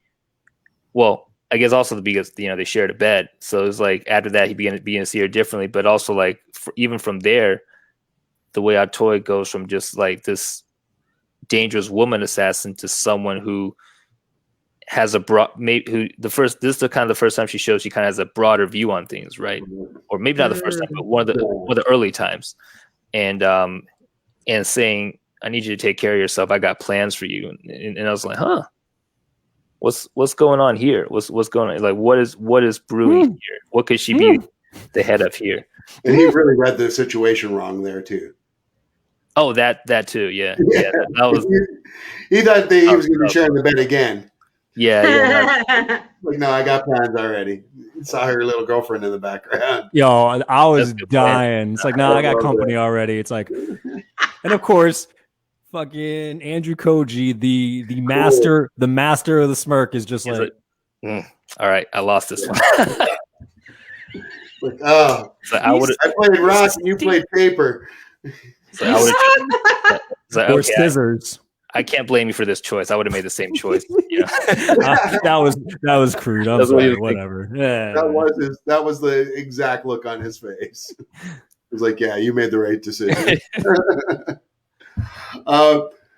Well, I guess also because they shared a bed, so it was like after that he began to see her differently. But also like even from there, the way Atoy goes from just like this dangerous woman assassin to someone who has this is the kind of the first time she shows she kind of has a broader view on things, right? Or maybe not the first time, but one of the early times, and saying, "I need you to take care of yourself. I got plans for you." And I was like, "Huh, what's going on here? What's going on? Like, what is brewing here? What could she be the head of here?" And he really read the situation wrong there too. Oh, that too. Yeah. That was. He thought that he was going to be sharing the bed again. Yeah. Like, no, I got plans already. Saw her little girlfriend in the background. Yo, I was dying. It's like, nah, I got company already. It's like, and of course, fucking Andrew Koji, the master of the smirk, is just like, all right, I lost this one. Like, oh, so I played rock and you played paper. So I would or scissors. I can't blame you for this choice. I would have made the same choice. That was crude. I'm sorry. Whatever. Yeah. That was the exact look on his face. It was like, yeah, you made the right decision.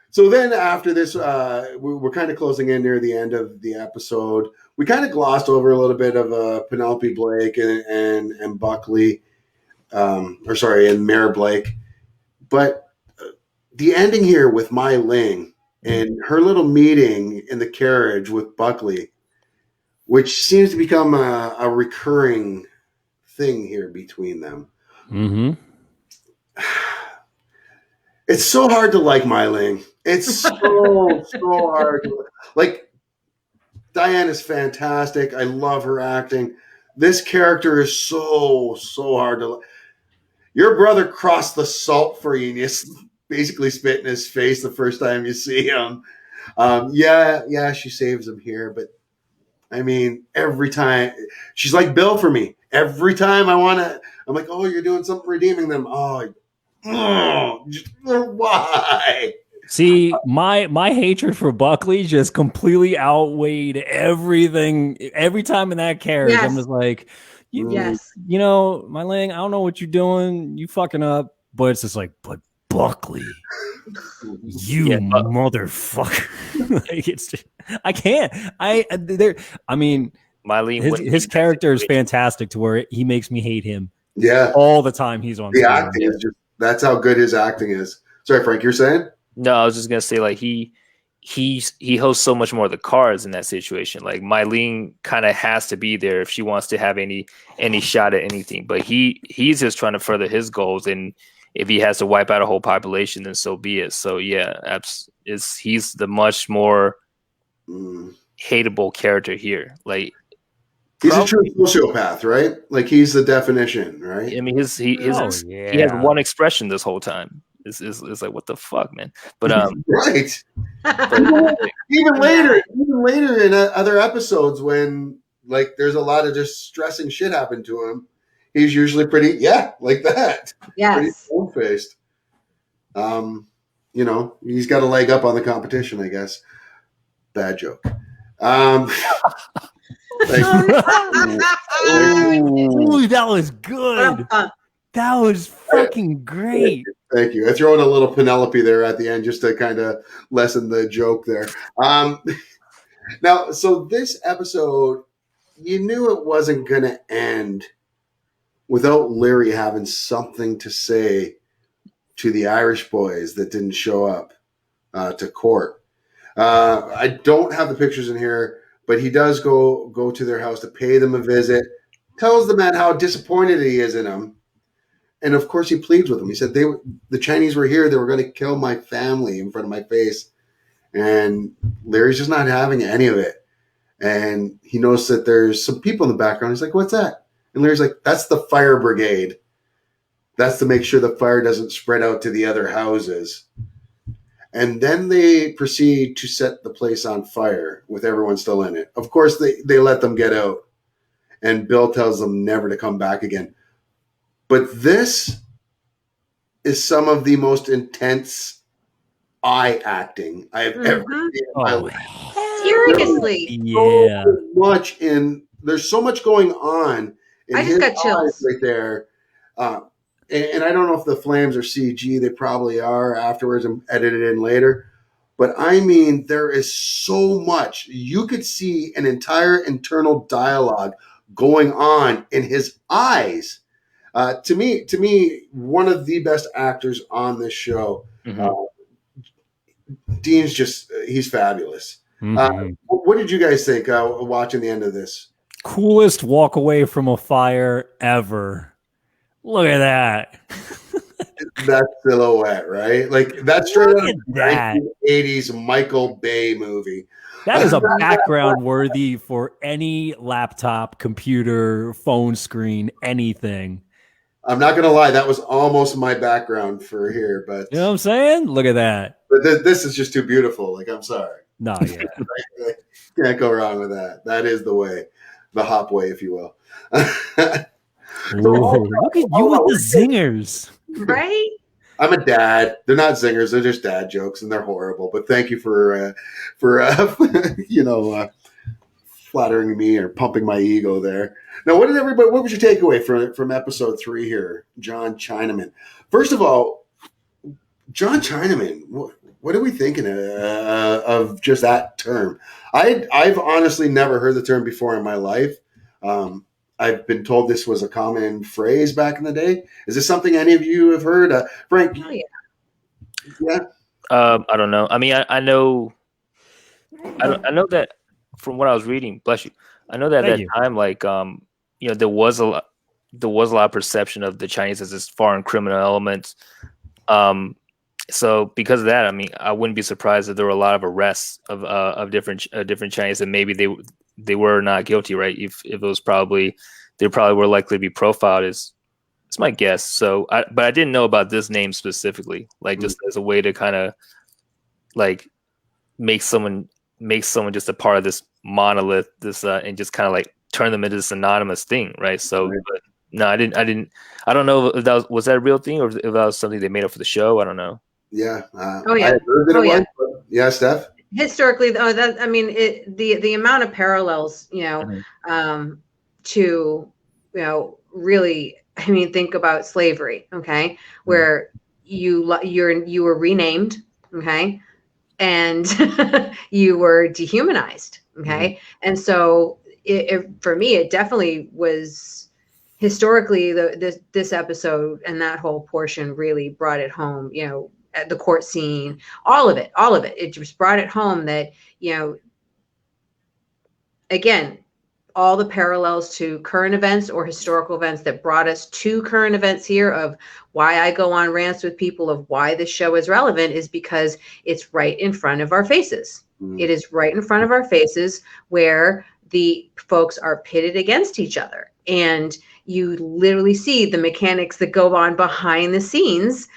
So then after this, we're kind of closing in near the end of the episode. We kind of glossed over a little bit of Penelope Blake and Buckley, and Mayor Blake. But the ending here with Mai Ling and her little meeting in the carriage with Buckley, which seems to become a recurring thing here between them. Mm-hmm. It's so hard to like Mai Ling. It's so hard. Like, Diane is fantastic. I love her acting. This character is so hard to like. Your brother crossed the salt for you and you basically spit in his face the first time you see him. She saves him here, but I mean, every time she's like Bill for me. Every time I'm like, oh, you're doing something redeeming them. Why? See, my hatred for Buckley just completely outweighed everything. Every time in that carriage, I'm just like, you know, Mai Ling, I don't know what you're doing. You fucking up. But it's just like, but Buckley, you motherfucker. Like, it's just, I can't. I mean, Mai Ling, his character is fantastic to where he makes me hate him. Yeah. All the time he's on the acting is just, that's how good his acting is. Sorry, Frank, you're saying? No, I was just gonna say, like, he holds so much more of the cards in that situation. Like, Mai Ling kind of has to be there if she wants to have any shot at anything. But he's just trying to further his goals, and if he has to wipe out a whole population, then so be it. So yeah, he's the much more hateable character here. Like, he's a true sociopath, right? Like, he's the definition, right? I mean, he has one expression this whole time. Is like, what the fuck, man? But right. Even later in other episodes, when like there's a lot of just stressing shit happen to him, he's usually pretty like that. Yes. Pretty stone-faced. You know, he's got a leg up on the competition, I guess. Bad joke. Ooh, that was good. That was fucking great. Thank you. I throw in a little Penelope there at the end just to kind of lessen the joke there. Now, so this episode, you knew it wasn't going to end without Leary having something to say to the Irish boys that didn't show up to court. I don't have the pictures in here, but he does go to their house to pay them a visit, tells the man how disappointed he is in them. And of course, he pleads with them. He said, the Chinese were here. They were going to kill my family in front of my face. And Larry's just not having any of it. And he knows that there's some people in the background. He's like, what's that? And Larry's like, that's the fire brigade. That's to make sure the fire doesn't spread out to the other houses. And then they proceed to set the place on fire with everyone still in it. Of course, they let them get out. And Bill tells them never to come back again. But this is some of the most intense eye acting I have ever seen in my life. Seriously. Yeah. So much there's so much going on in I just got chills right there. And I don't know if the flames are CG. They probably are afterwards and edited in later. But I mean, there is so much. You could see an entire internal dialogue going on in his eyes. To me, one of the best actors on this show. Mm-hmm. Dean's he's fabulous. Mm-hmm. What did you guys think watching the end of this? Coolest walk away from a fire ever. Look at that. that silhouette, right? Like that's straight Look out at of the that. 1980s Michael Bay movie. That is a background worthy for any laptop, computer, phone screen, anything. I'm not gonna lie, that was almost my background for here, but You know what I'm saying? Look at that. But this is just too beautiful. Like, I'm sorry. No, yeah. Can't go wrong with that. That is the way, the hop way, if you will. Ooh, look at you with the zingers. Right? I'm a dad. They're not zingers. They're just dad jokes, and they're horrible. But thank you for flattering me or pumping my ego there. Now, what was your takeaway from episode 3 here, John Chinaman? First of all, John Chinaman, what are we thinking of just that term? I've honestly never heard the term before in my life. I've been told this was a common phrase back in the day. Is this something any of you have heard? Frank? Oh, yeah. Yeah. I don't know. I mean, I know. I know that from what I was reading. Bless you. I know that at that time, like, there was a lot of perception of the Chinese as this foreign criminal element. So because of that, I mean, I wouldn't be surprised if there were a lot of arrests of different Chinese, and maybe they were not guilty, right? If it was they probably were likely to be profiled. It's my guess. So, but I didn't know about this name specifically, like just as a way to kind of like make someone just a part of this monolith, and just kind of like turn them into this anonymous thing, right? So, but no, I don't know if that was that a real thing or if that was something they made up for the show. I don't know. Yeah. Yeah. Yeah, Steph. Historically, the amount of parallels, to, really, I mean, think about slavery, okay, where you were renamed, okay, and you were dehumanized, okay, and so for me, it definitely was historically this episode and that whole portion really brought it home, at the court scene, all of it. It just brought it home that, again, all the parallels to current events or historical events that brought us to current events here of why I go on rants with people of why this show is relevant is because it's right in front of our faces. It is right in front of our faces where the folks are pitted against each other. And you literally see the mechanics that go on behind the scenes.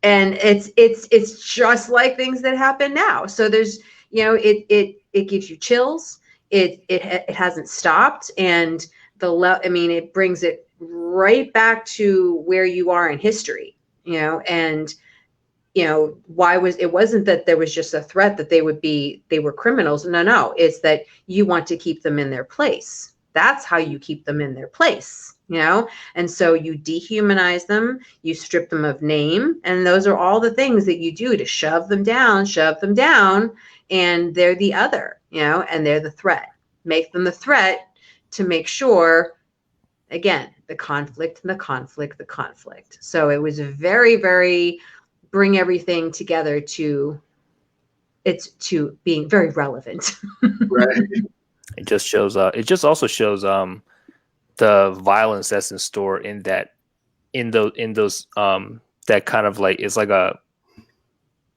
And it's just like things that happen now. So there's, it gives you chills. It hasn't stopped, and it brings it right back to where you are in history, and it wasn't that there was just a threat that they were criminals. No, it's that you want to keep them in their place. That's how you keep them in their place. And so you dehumanize them, you strip them of name, and those are all the things that you do to shove them down, and they're the other, and they're the threat. Make them the threat to make sure, again, the conflict. So it was very, very bring everything together to being very relevant. Right. It just shows. It just also shows the violence that's in store in those that kind of like is like a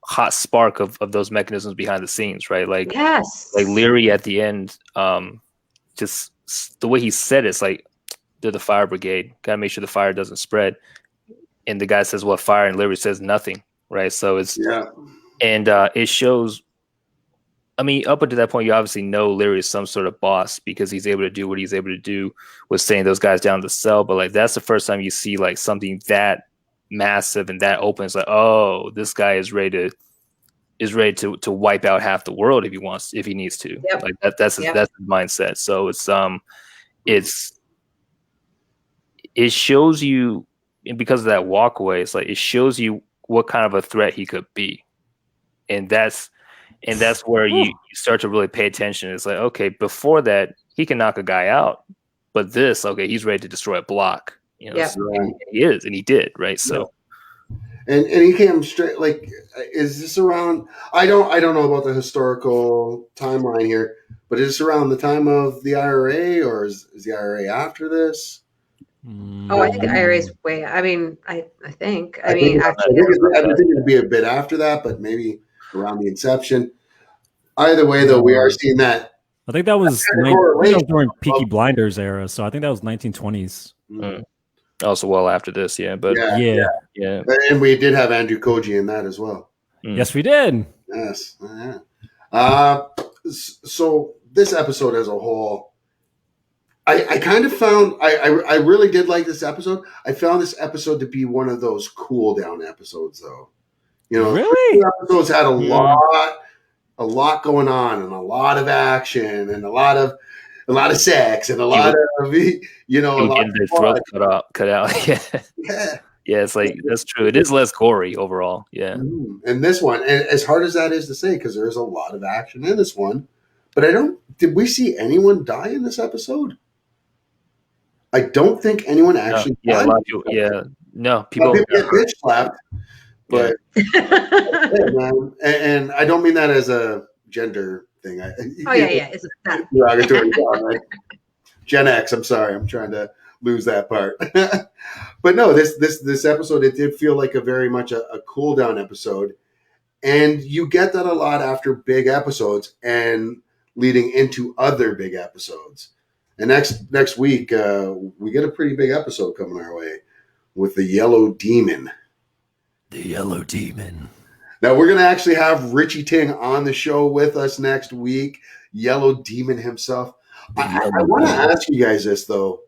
hot spark of those mechanisms behind the scenes, right? Like, yes, like Leary at the end, just the way he said it's like they're the fire brigade, gotta make sure the fire doesn't spread, and the guy says what fire, and Leary says nothing, right? So it's and it shows. I mean, up until that point, you obviously know Leary is some sort of boss because he's able to do what he's able to do with sending those guys down to the cell. But like, that's the first time you see like something that massive and that open. It's like, oh, this guy is ready to wipe out half the world if he needs to. Yep. Like that's his mindset. So it shows you, and because of that walkaway, it's like it shows you what kind of a threat he could be, and that's where you start to really pay attention. It's like, okay, before that, he can knock a guy out, but he's ready to destroy a block. So he is, and he did, right? So, and he came straight. Like, is this around? I don't know about the historical timeline here, but is this around the time of the IRA, or is the IRA after this? Oh, I think IRA's way. I mean, I think. I mean, actually, I think it'd be a bit after that, but maybe around the inception. Either way, though, we are seeing that. I think that was during Peaky Blinders era, so I think that was 1920s. Also, well after this, but yeah. And we did have Andrew Koji in that as well. Yes, we did. Yes. So this episode as a whole, I kind of found I really did like this episode. I found this episode to be one of those cool down episodes, though. You know, really, episodes had a lot going on and a lot of action and a lot of sex and a lot of a lot of their throat cut out. Yeah. It's like that's true. It is less gory overall. Yeah. And this one, and as hard as that is to say, because there's a lot of action in this one, but did we see anyone die in this episode? I don't think anyone actually died. A lot of people, no, people get bitch slapped. But man, and I don't mean that as a gender thing. It's that derogatory. Right? Gen X. I'm sorry, I'm trying to lose that part. But no, this episode, it did feel like a very much a cool down episode, and you get that a lot after big episodes and leading into other big episodes. And next week, we get a pretty big episode coming our way with the Yellow Demon. The Yellow Demon. Now we're going to actually have Richie Ting on the show with us next week. Yellow Demon himself. I want to ask you guys this, though,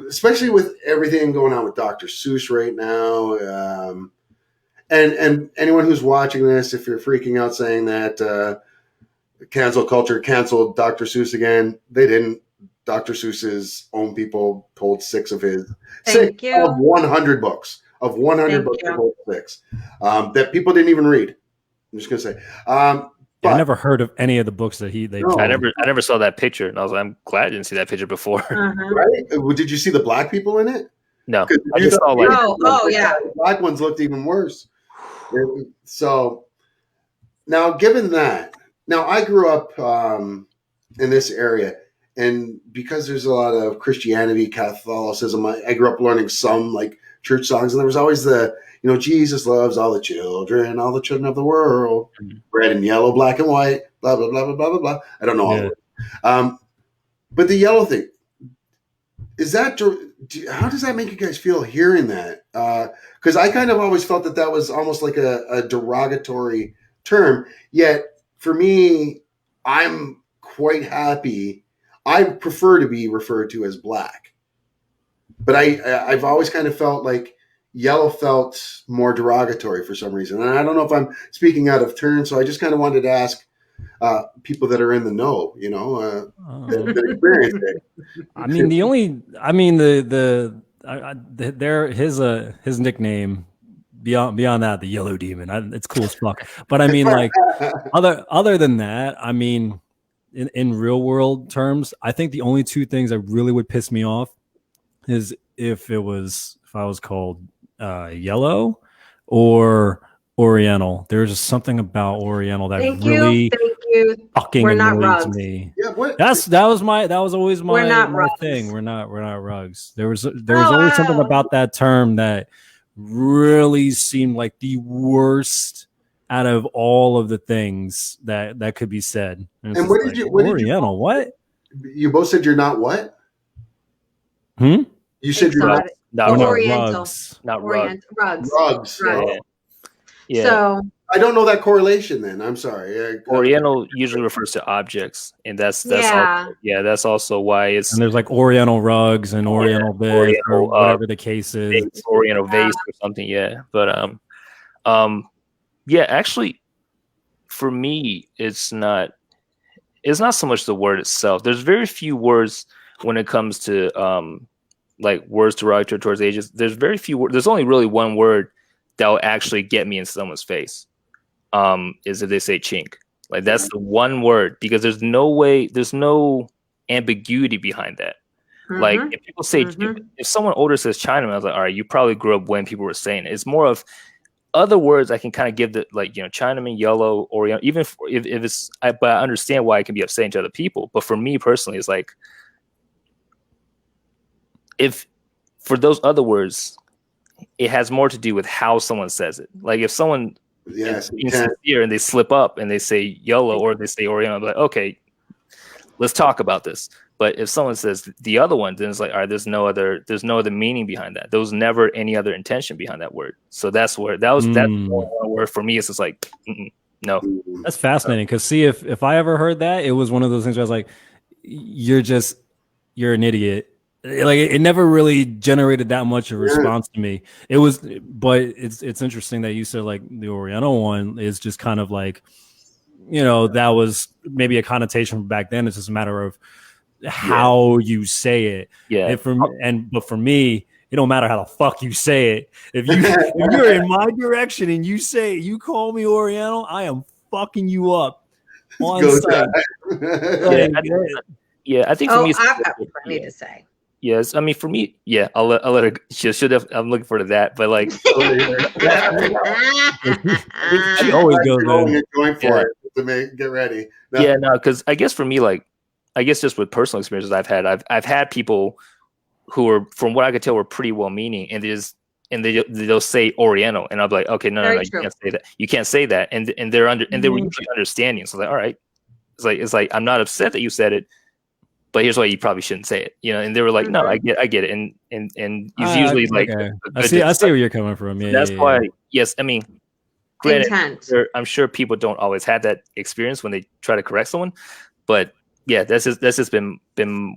especially with everything going on with Dr. Seuss right now. And anyone who's watching this, if you're freaking out saying that cancel culture canceled Dr. Seuss again, they didn't. Dr. Seuss's own people pulled 6 of 100 books. Of 100 books, they pulled 6 that people didn't even read. I'm just going to say. I never heard of any of the books that they. I never saw that picture, and I'm glad I didn't see that picture before. Right? Did you see the black people in it? No, I just saw the black ones looked even worse. So now, given that, I grew up in this area, and because there's a lot of Christianity, Catholicism, I grew up learning some like church songs, and there was always the Jesus loves all the children of the world, red and yellow, black and white, blah blah blah blah blah blah blah. I don't know all of it, but the yellow thing is that. How does that make you guys feel hearing that? Because I kind of always felt that was almost like a derogatory term. Yet for me, I'm quite happy. I prefer to be referred to as black, but I've always kind of felt like yellow felt more derogatory for some reason. And I don't know if I'm speaking out of turn, so I just kind of wanted to ask people that are in the know, that experience it. I mean, his nickname beyond that, the Yellow Demon, it's cool as fuck. But I mean, like other than that, I mean, in real world terms, I think the only 2 things that really would piss me off is if I was called Yellow or Oriental. There's just something about Oriental that really fucking annoys me. Yeah, what? That was always my thing. We're not rugs. There was always something about that term that really seemed like the worst out of all of the things that could be said. And what did you Oriental? What? You both said you're not what? You said you're not Oriental. Rugs. Not rugs. Rugs. Yeah. So I don't know that correlation. Then I'm sorry. Oriental usually refers to objects, and that's also why it's. And there's like Oriental rugs and Oriental this or whatever the case is. Oriental vase or something. Yeah, but actually, for me, it's not so much the word itself. There's very few words when it comes to like words derogatory towards ages. There's very few words. There's only really one word that will actually get me in someone's face. Is if they say chink. Like that's the one word, because there's no ambiguity behind that. Like if people say, if someone older says Chinaman, I was like, all right, you probably grew up when people were saying it. It's more of other words I can kind of give Chinaman, yellow, Oriental, even if it's, but I understand why it can be upsetting to other people. But for me personally, it's like, if for those other words, it has more to do with how someone says it. Like if someone is insincere and they slip up and they say yellow or they say Oriental, I'm like, okay, let's talk about this. But if someone says the other one, then it's like, all right, there's no other meaning behind that. There was never any other intention behind that word. So that's where that's one word for me. It's just like, no. That's fascinating. Because see, if I ever heard that, it was one of those things where I was like, you're an idiot. Like it never really generated that much of a response to me. It was, but it's interesting that you said like the Oriental one is just kind of like, that was maybe a connotation from back then. It's just a matter of how you say it. Yeah. But for me, it don't matter how the fuck you say it. If you're in my direction and you call me Oriental, I am fucking you up on site. I think for me, I've got plenty to say. Yes, I mean for me, I'll let her. She should have. I'm looking forward to that, but like, she always goes going for it to get ready. No. Yeah, no, because I guess for me, like, I guess just with personal experiences I've had people who are, from what I could tell, were pretty well-meaning, and they'll say Oriental, and I'll be like, okay, no, you can't say that. You can't say that, and they were usually understanding. So like, all right, it's like I'm not upset that you said it, but here's why you probably shouldn't say it, and they were like, no, I get it, and it's usually like, I see where you're coming from. Yeah, that's why. Yes, I mean, granted, I'm sure people don't always have that experience when they try to correct someone, but yeah, that's just been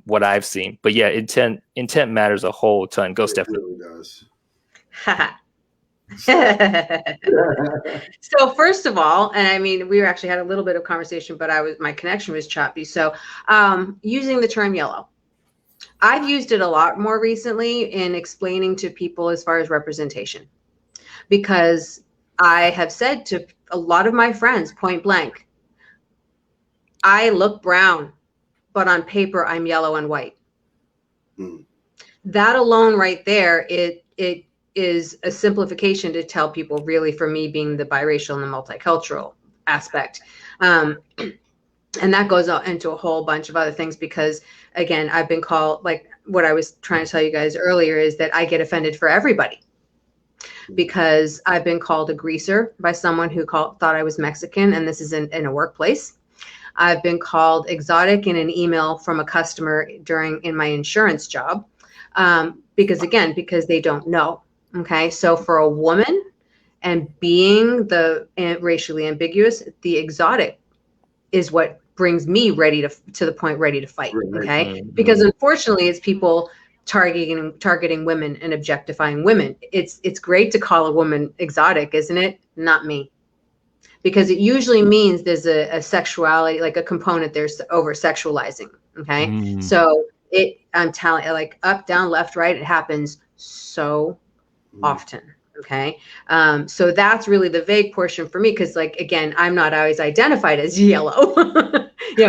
what I've seen. But yeah, intent matters a whole ton. Go, Stephanie. It really does. So first of all, and I mean, we actually had a little bit of conversation, but my connection was choppy. So using the term yellow, I've used it a lot more recently in explaining to people as far as representation, because I have said to a lot of my friends point blank, I look brown, but on paper I'm yellow and white. That alone right there, it is a simplification to tell people, really, for me being the biracial and the multicultural aspect. And that goes out into a whole bunch of other things, because again, I've been called, like what I was trying to tell you guys earlier, is that I get offended for everybody, because I've been called a greaser by someone who thought I was Mexican, and this is in a workplace. I've been called exotic in an email from a customer in my insurance job, because they don't know. Okay, so for a woman, and being the racially ambiguous, the exotic is what brings me to the point ready to fight. Okay, because unfortunately, it's people targeting women and objectifying women. It's great to call a woman exotic, isn't it? Not me. Because it usually means there's a sexuality, like a component there's over sexualizing. Okay. So I'm telling you, like up, down, left, right, it happens so often. Okay. So that's really the vague portion for me. Cause like, again, I'm not always identified as yellow,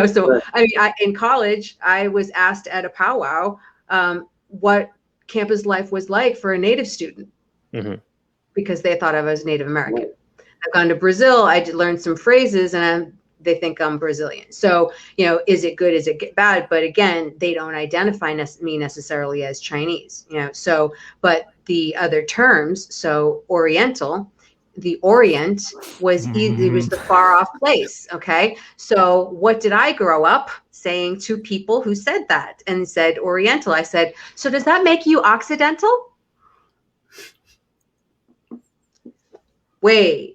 so I mean, in college, I was asked at a powwow, what campus life was like for a Native student, because they thought I was Native American. I've gone to Brazil. I did learn some phrases, and they think I'm Brazilian. So, is it good? Is it bad? But again, they don't identify me necessarily as Chinese, So, but the other terms, so Oriental, the Orient was it was the far off place. Okay. So what did I grow up saying to people who said that and said Oriental? I said, so does that make you Occidental? Way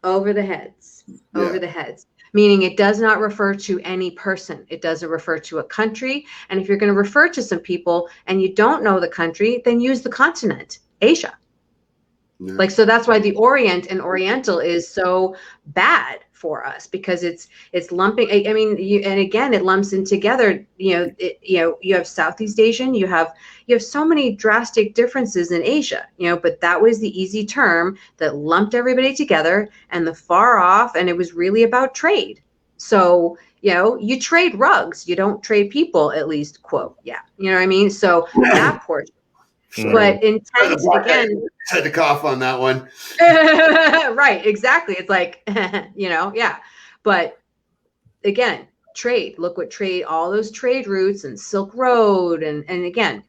over the heads, meaning it does not refer to any person. It doesn't refer to a country. And if you're going to refer to some people and you don't know the country, then use the continent, Asia. Like, so that's why the Orient and Oriental is so bad for us, because it's lumping. I mean, and again, it lumps in together. You have Southeast Asian. You have so many drastic differences in Asia. But that was the easy term that lumped everybody together, and the far off. And it was really about trade. So you trade rugs, you don't trade people. At least, quote. Yeah, you know what I mean. So that portion. But intent, again, had to cough on that one. Right, exactly. It's like, yeah. But again, trade, look what trade, all those trade routes and Silk Road. And again,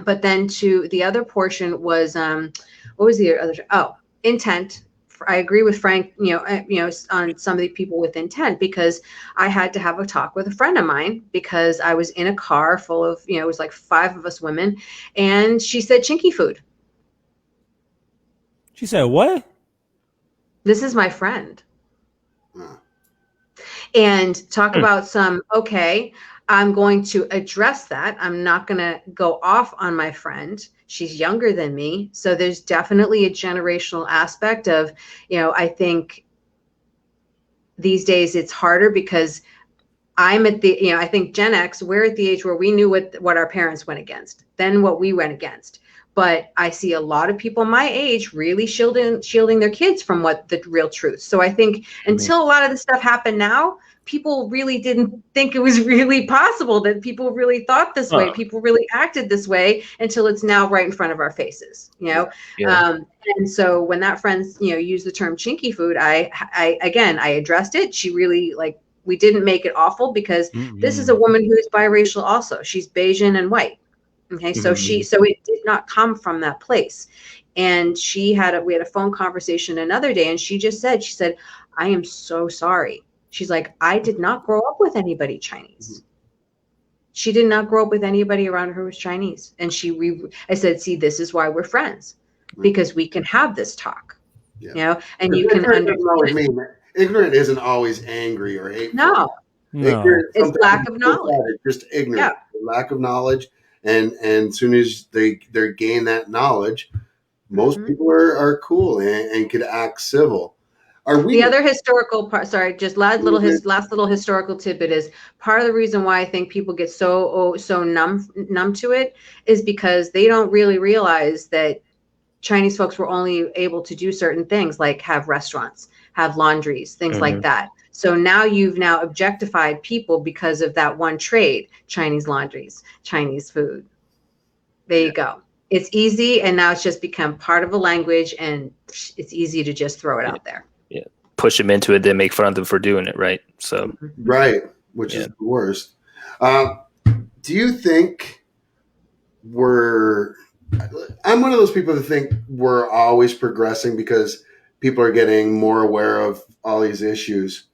But then to the other portion was what was the other? Oh, intent. I agree with Frank, on some of the people with intent, because I had to have a talk with a friend of mine because I was in a car full of, it was like 5 of us women, and she said chinky food. She said what? This is my friend. And talk about okay, I'm going to address that. I'm not going to go off on my friend. She's younger than me. So there's definitely a generational aspect of, I think these days it's harder because I'm at the, I think Gen X, we're at the age where we knew what our parents went against, then what we went against. But I see a lot of people my age really shielding their kids from what the real truth. So I think until a lot of this stuff happened now, people really didn't think it was really possible, that people really thought this way. People really acted this way until it's now right in front of our faces, Yeah. And so when that friend, used the term chinky food, I addressed it. She really we didn't make it awful because this is a woman who is biracial also. She's Bayesian and white. Okay. So so it did not come from that place. And we had a phone conversation another day, and she said, I am so sorry. She's like, I did not grow up with anybody Chinese. She did not grow up with anybody around her who was Chinese. And I said, see, this is why we're friends, because we can have this talk, and you can understand. Ignorant isn't always angry or hateful. No. It's lack of knowledge. It's just ignorant, lack of knowledge. And as soon as they gain that knowledge, most people are cool and could act civil. The other historical part, sorry, just last little historical tidbit is part of the reason why I think people get so numb to it is because they don't really realize that Chinese folks were only able to do certain things, like have restaurants, have laundries, things like that. So now you've objectified people because of that one trade, Chinese laundries, Chinese food. There you go. It's easy, and now it's just become part of a language, and it's easy to just throw it out there. Yeah, push them into it, then make fun of them for doing it, right? So right, which is the worst. Do you think I'm one of those people that think we're always progressing because people are getting more aware of all these issues.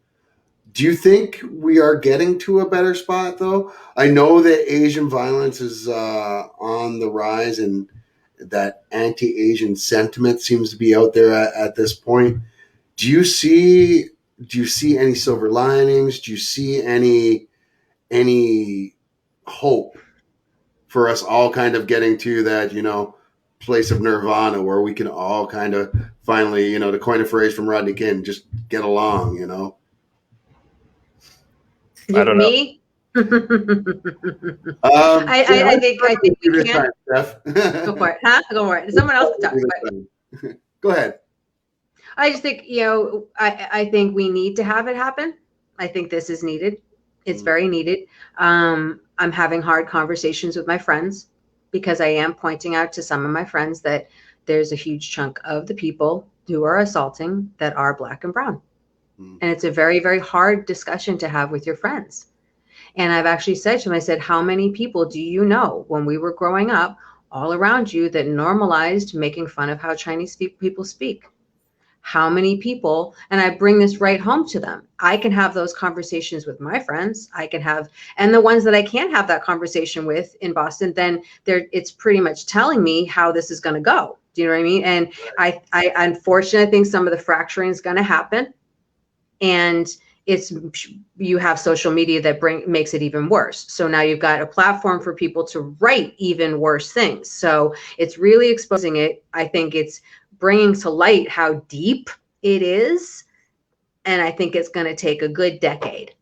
Do you think we are getting to a better spot, though? I know that Asian violence is on the rise, and that anti-Asian sentiment seems to be out there at this point. Do you see any silver linings? Do you see any hope for us all kind of getting to that, place of nirvana where we can all kind of finally, to coin a phrase from Rodney King, just get along, I don't know. I think we can. Go for it. Huh? Go for it. Someone else can talk. Go ahead. I just think, I think we need to have it happen. I think this is needed. It's very needed. I'm having hard conversations with my friends because I am pointing out to some of my friends that there's a huge chunk of the people who are assaulting that are Black and brown. And it's a very, very hard discussion to have with your friends. And I've actually said to them, I said, how many people do you know when we were growing up all around you that normalized making fun of how Chinese people speak? How many people, and I bring this right home to them. I can have those conversations with my friends. And the ones that I can't have that conversation with in Boston, then it's pretty much telling me how this is going to go. Do you know what I mean? And I unfortunately think some of the fracturing is going to happen. And you have social media that makes it even worse. So now you've got a platform for people to write even worse things. So it's really exposing it. I think it's bringing to light how deep it is. And I think it's going to take a good decade,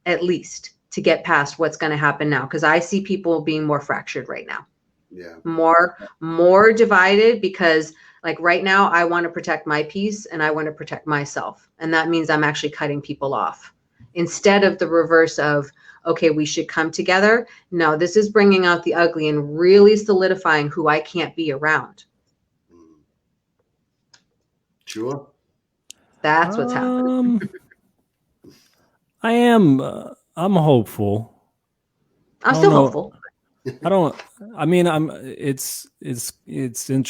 at least, to get past what's going to happen now. Because I see people being more fractured right now. Yeah. More divided because like right now, I want to protect my peace and I want to protect myself. And that means I'm actually cutting people off instead of the reverse of, okay, we should come together. No, this is bringing out the ugly and really solidifying who I can't be around. Sure. That's what's happening. I'm hopeful. I'm still hopeful. It's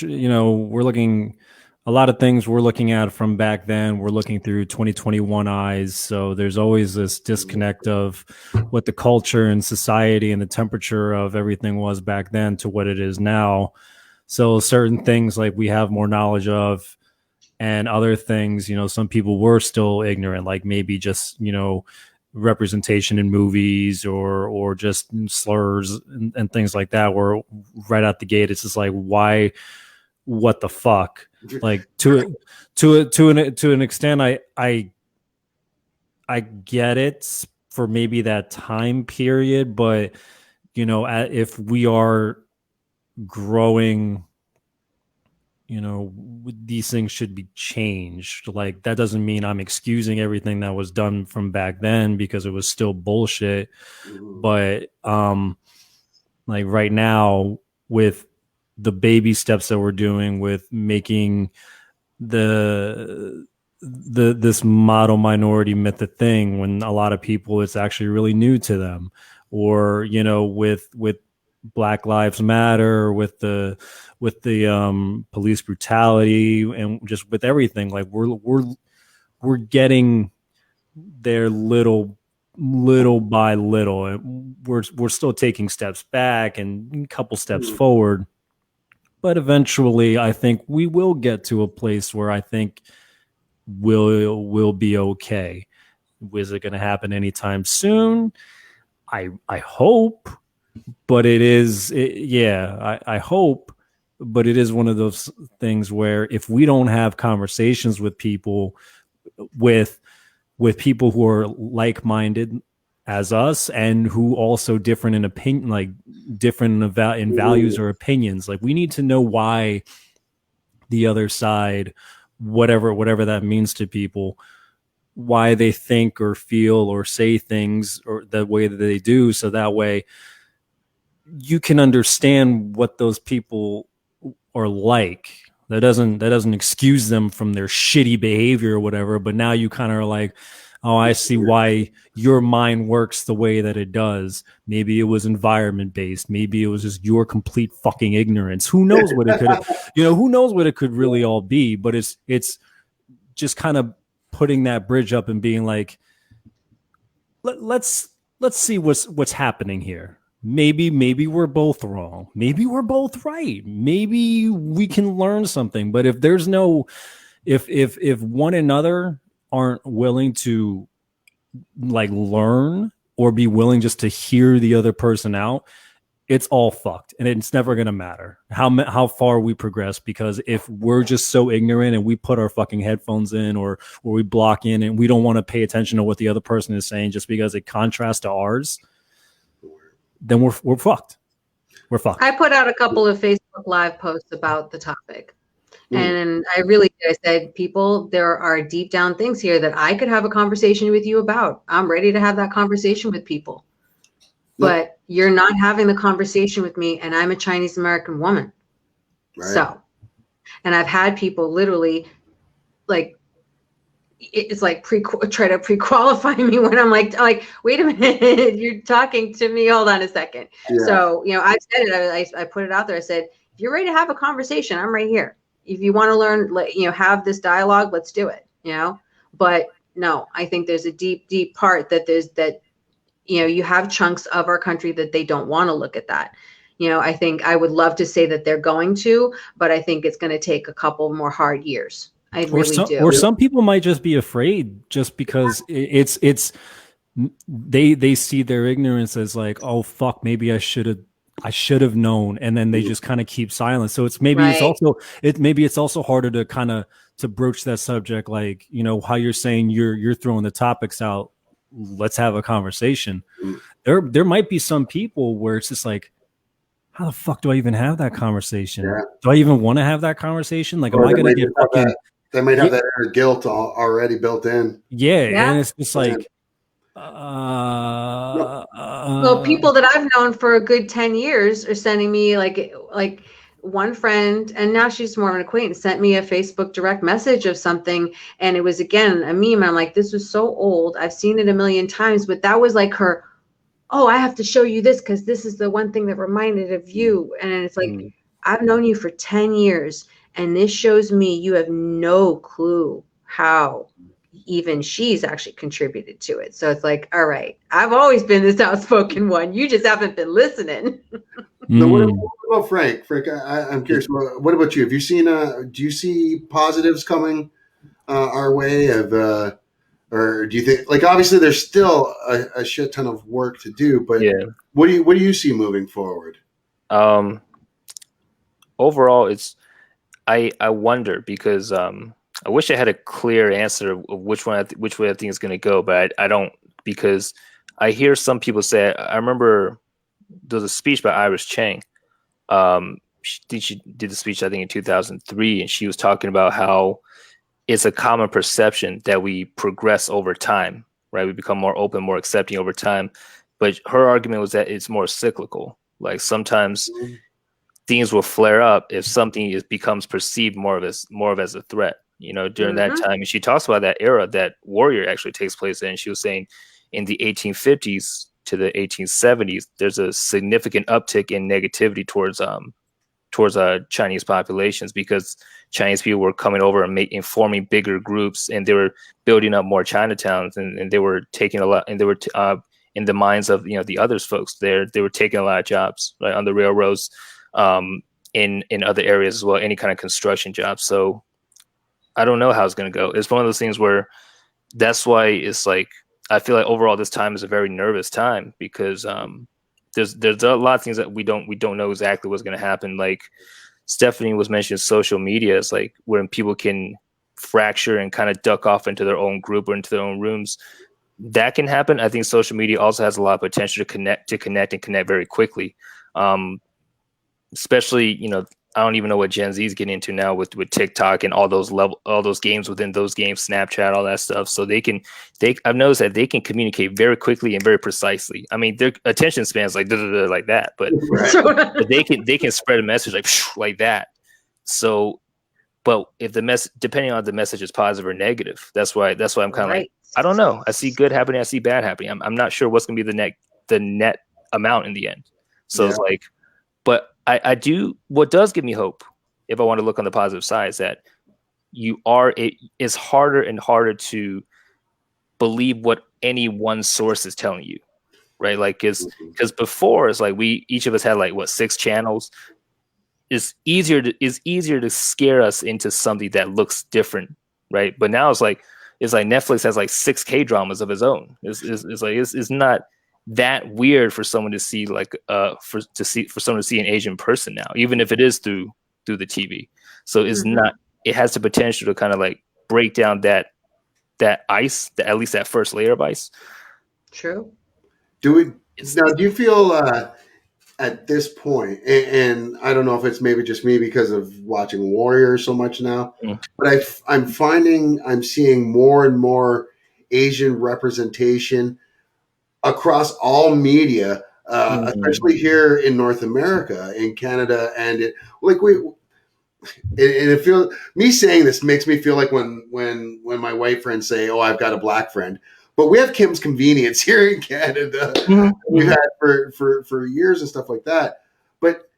you know, we're looking a lot of things we're looking at from back then. We're looking through 2021 eyes. So there's always this disconnect of what the culture and society and the temperature of everything was back then to what it is now. So certain things like we have more knowledge of, and other things, you know, some people were still ignorant, like maybe just, you know, representation in movies or just slurs and things like that, where right out the gate it's just like, why, what the fuck, like to an extent I get it for maybe that time period, but you know, if we are growing, you know, these things should be changed. Like, that doesn't mean I'm excusing everything that was done from back then, because it was still bullshit. But like right now, with the baby steps that we're doing with making this model minority myth a thing, when a lot of people it's actually really new to them, or you know, with Black Lives Matter, with the police brutality, and just with everything, like we're getting there little by little, and we're still taking steps back and a couple steps forward, but eventually I think we will get to a place where I think we'll be okay. Is it going to happen anytime soon? I hope. But I hope, but it is one of those things where if we don't have conversations with people, with people who are like-minded as us, and who also different in opinion, like different in values or opinions, like we need to know why the other side, whatever that means to people, why they think or feel or say things or the way that they do, so that way you can understand what those people are like. That doesn't excuse them from their shitty behavior or whatever, but now you kind of are like, oh, I see why your mind works the way that it does. Maybe it was environment based. Maybe it was just your complete fucking ignorance. Who knows what it could, who knows what it could really all be, but it's just kind of putting that bridge up and being like, let's see what's happening here. Maybe we're both wrong. Maybe we're both right. Maybe we can learn something. But if there's no, if one another aren't willing to like learn or be willing just to hear the other person out, it's all fucked, and it's never going to matter how far we progress, because if we're just so ignorant and we put our fucking headphones in or we block in and we don't want to pay attention to what the other person is saying just because it contrasts to ours, then we're fucked. We're fucked. I put out a couple of Facebook Live posts about the topic. And I really did. I said, people, there are deep down things here that I could have a conversation with you about. I'm ready to have that conversation with people. But you're not having the conversation with me, and I'm a Chinese American woman. Right. So, and I've had people literally like, it's like try to pre-qualify me when I'm like, wait a minute, you're talking to me. Hold on a second. Yeah. So, you know, I said it, I put it out there. I said, if you're ready to have a conversation, I'm right here. If you want to learn, have this dialogue, let's do it, but no, I think there's a deep part that you have chunks of our country that they don't want to look at that. I think I would love to say that they're going to, but I think it's going to take a couple more hard years. I really do. Or some people might just be afraid just because they see their ignorance as like, oh fuck, maybe I should have known, and then they just kind of keep silent. So it's maybe it's also harder to kind of to broach that subject, like how you're saying you're throwing the topics out. Let's have a conversation. There might be some people where it's just like, how the fuck do I even have that conversation? Yeah. Do I even want to have that conversation? Like, am I going to get fucking? They might have that guilt already built in. Yeah. And it's just like. Well, people that I've known for a good 10 years are sending me like one friend, and now she's more of an acquaintance, sent me a Facebook direct message of something, and it was again a meme. I'm like, this was so old, I've seen it a million times, but that was like her oh, I have to show you this because this is the one thing that reminded of you. And it's like, I've known you for 10 years, and this shows me you have no clue how even she's actually contributed to it. So it's like, all right, I've always been this outspoken one. You just haven't been listening. So what about Frank? Frank, I'm curious. What about you? Have you seen? Do you see positives coming our way? Or do you think, like, obviously there's still a shit ton of work to do, but what do you see moving forward? Overall, it's I wonder because I wish I had a clear answer of which way I think is going to go, but I don't, because I hear some people say. I remember there was a speech by Iris Chang. She did the speech I think in 2003, and she was talking about how it's a common perception that we progress over time, right? We become more open, more accepting over time. But her argument was that it's more cyclical. Like sometimes things will flare up if something becomes perceived more of as a threat, during that time. And she talks about that era that Warrior actually takes place in. She was saying in the 1850s to the 1870s, there's a significant uptick in negativity towards Chinese populations because Chinese people were coming over and forming bigger groups, and they were building up more Chinatowns, and they were taking a lot, and they were in the minds of the others folks there, they were taking a lot of jobs, right, on the railroads, in other areas as well, any kind of construction jobs. So I don't know how it's going to go. It's one of those things where that's why it's like I feel like overall this time is a very nervous time because there's a lot of things that we don't know exactly what's going to happen. Like Stephanie was mentioning, social media is like when people can fracture and kind of duck off into their own group or into their own rooms. That can happen. I think social media also has a lot of potential to connect very quickly. Especially, I don't even know what Gen Z is getting into now with TikTok and all those games within those games, Snapchat, all that stuff. So I've noticed that they can communicate very quickly and very precisely. I mean, their attention spans like that, but, but they can spread a message like that. So, but if depending on the message is positive or negative, that's why I'm kind of like, I don't know. I see good happening. I see bad happening. I'm not sure what's going to be the net amount in the end. So it's like, but I do. What does give me hope, if I want to look on the positive side, is that it's harder and harder to believe what any one source is telling you, right? Like, because before it's like each of us had like 6 channels. It's easier to scare us into something that looks different, right? But now it's like Netflix has like 6 K-dramas of its own. It's not that weird for someone to see for someone to see an Asian person now, even if it is through the TV. So it's not. It has the potential to kind of like break down that ice, at least that first layer of ice. True. Do you feel at this point, and I don't know if it's maybe just me because of watching Warrior so much now, but I'm seeing more and more Asian representation across all media, especially here in North America, in Canada, and it feels, me saying this makes me feel like when my white friends say, "Oh, I've got a black friend," but we have Kim's Convenience here in Canada. We've had for years and stuff like that. But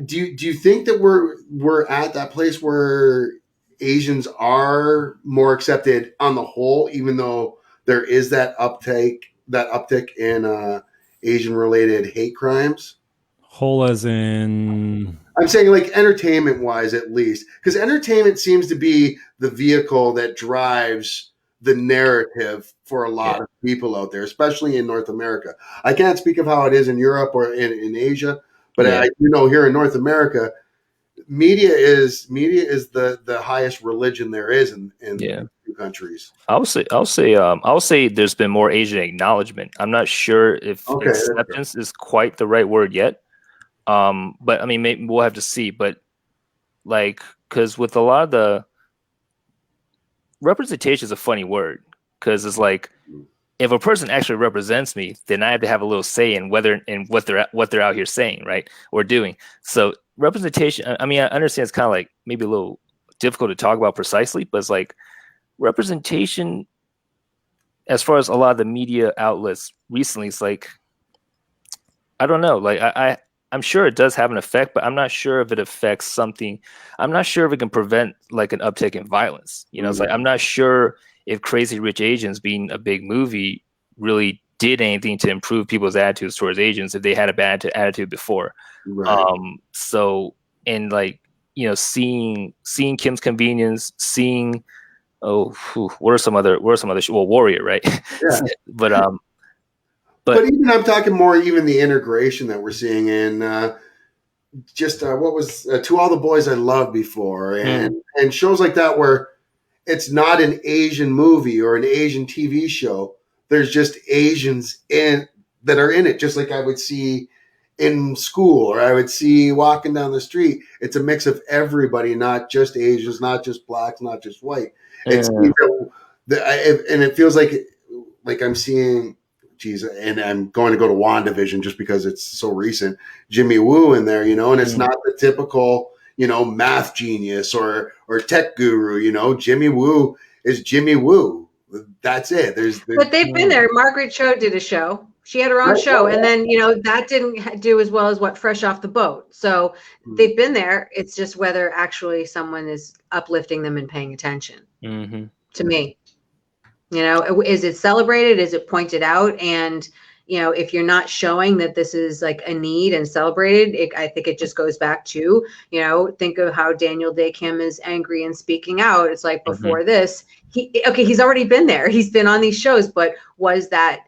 do you think that we're at that place where Asians are more accepted on the whole, even though there is that uptick in Asian related hate crimes? Whole as in, I'm saying like entertainment wise, at least, because entertainment seems to be the vehicle that drives the narrative for a lot of people out there, especially in North America. I can't speak of how it is in Europe or in Asia, but I here in North America, media is the highest religion there is in the two countries. I'll say there's been more Asian acknowledgement. I'm not sure if acceptance is quite the right word yet. But I mean, maybe we'll have to see. But like, because with a lot of the representation is a funny word, because it's like if a person actually represents me, then I have to have a little say in what they're out here saying, right, or doing. So representation. I mean, I understand it's kind of like maybe a little difficult to talk about precisely, but it's like representation as far as a lot of the media outlets recently, it's like, I don't know. Like I'm sure it does have an effect, but I'm not sure if it affects something. I'm not sure if it can prevent like an uptick in violence. You know, it's like I'm not sure if Crazy Rich Asians being a big movie really did anything to improve people's attitudes towards Asians if they had a bad attitude before. Right. So, and like, you know, seeing Kim's Convenience, seeing what are some other well, Warrior, right? Yeah. But even I'm talking more even the integration that we're seeing in what was To All the Boys I Loved before, and shows like that where it's not an Asian movie or an Asian TV show. There's just Asians that are in it, just like I would see in school or I would see walking down the street. It's a mix of everybody, not just Asians, not just blacks, not just white. It's and it feels like I'm seeing. Geez, and I'm going to go to WandaVision just because it's so recent. Jimmy Woo in there, you know, and it's not the typical, you know, math genius or tech guru. You know, Jimmy Woo is Jimmy Woo. That's it. But they've been there. Margaret Cho did a show. She had her own show, and then that didn't do as well as what Fresh Off the Boat. So they've been there. It's just whether actually someone is uplifting them and paying attention. To me. You know, is it celebrated? Is it pointed out? And, you know, if you're not showing that this is like a need and celebrated, I think it just goes back to, you know, think of how Daniel Day Kim is angry and speaking out. It's like before this, he's already been there. He's been on these shows, but was that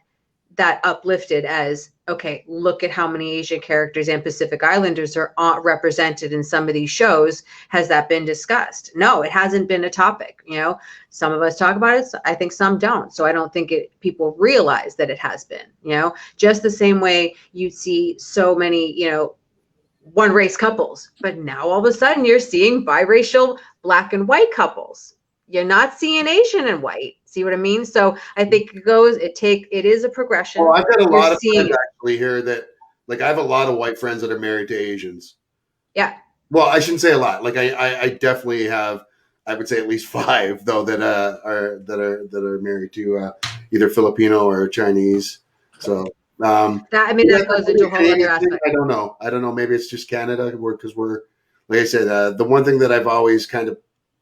uplifted as, okay, look at how many Asian characters and Pacific Islanders are represented in some of these shows. Has that been discussed? No, it hasn't been a topic. You know, some of us talk about it. I think some don't. So I don't think people realize that it has been, you know, just the same way you see so many, you know, one race couples, but now all of a sudden you're seeing biracial black and white couples. You're not seeing Asian and white. See what I mean? So I think it is a progression. Well, I've got a lot of friends actually here that, like, I have a lot of white friends that are married to Asians. Yeah. Well, I shouldn't say a lot. Like I definitely have, I would say at least 5 though that are married to either Filipino or Chinese. So that goes into a whole other aspect. I don't know. Maybe it's just Canada because we're like I said, the one thing that I've always kind of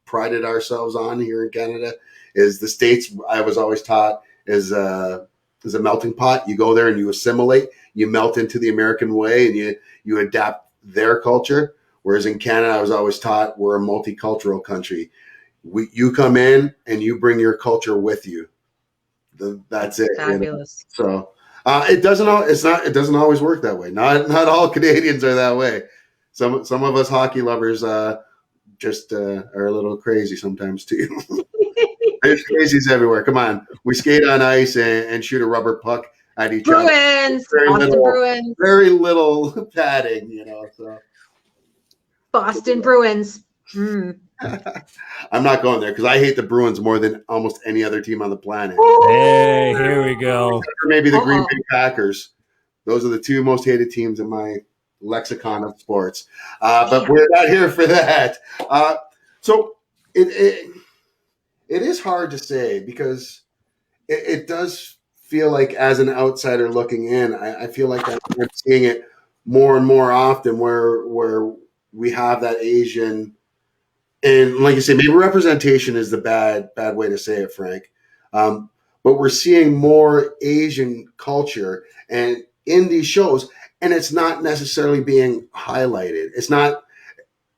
prided ourselves on here in Canada is the States. I was always taught is a melting pot. You go there and you assimilate, you melt into the American way, and you adapt their culture. Whereas in Canada, I was always taught we're a multicultural country. You come in and you bring your culture with you. That's it. Fabulous. You know? So it doesn't always work that way. Not all Canadians are that way. Some of us hockey lovers just are a little crazy sometimes too. There's crazies everywhere. Come on, we skate on ice and shoot a rubber puck at each other. Bruins. Very little padding, you know. So Boston Bruins. I'm not going there because I hate the Bruins more than almost any other team on the planet. Hey, here we go. Or maybe the Green Bay Packers. Those are the 2 most hated teams in my lexicon of sports. But we're not here for that. So it is hard to say because it does feel like, as an outsider looking in, I feel like I'm seeing it more and more often where we have that Asian, and like you say, maybe representation is the bad way to say it, Frank. But we're seeing more Asian culture and in these shows, and it's not necessarily being highlighted. It's not,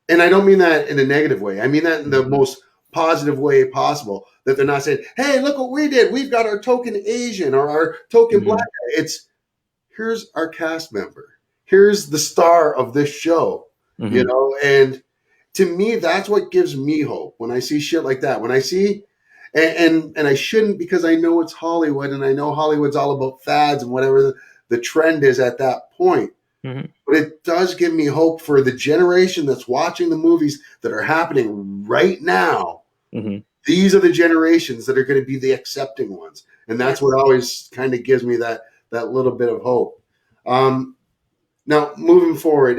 and I don't mean that in a negative way. I mean that in the most positive way possible, that they're not saying, hey, look what we did. We've got our token Asian or our token black guy. It's, here's our cast member. Here's the star of this show, you know? And to me, that's what gives me hope when I see shit like that. When I see, and I shouldn't, because I know it's Hollywood and I know Hollywood's all about fads and whatever the trend is at that point. But it does give me hope for the generation that's watching the movies that are happening right now. These are the generations that are going to be the accepting ones. And that's what always kind of gives me that little bit of hope. Now, moving forward,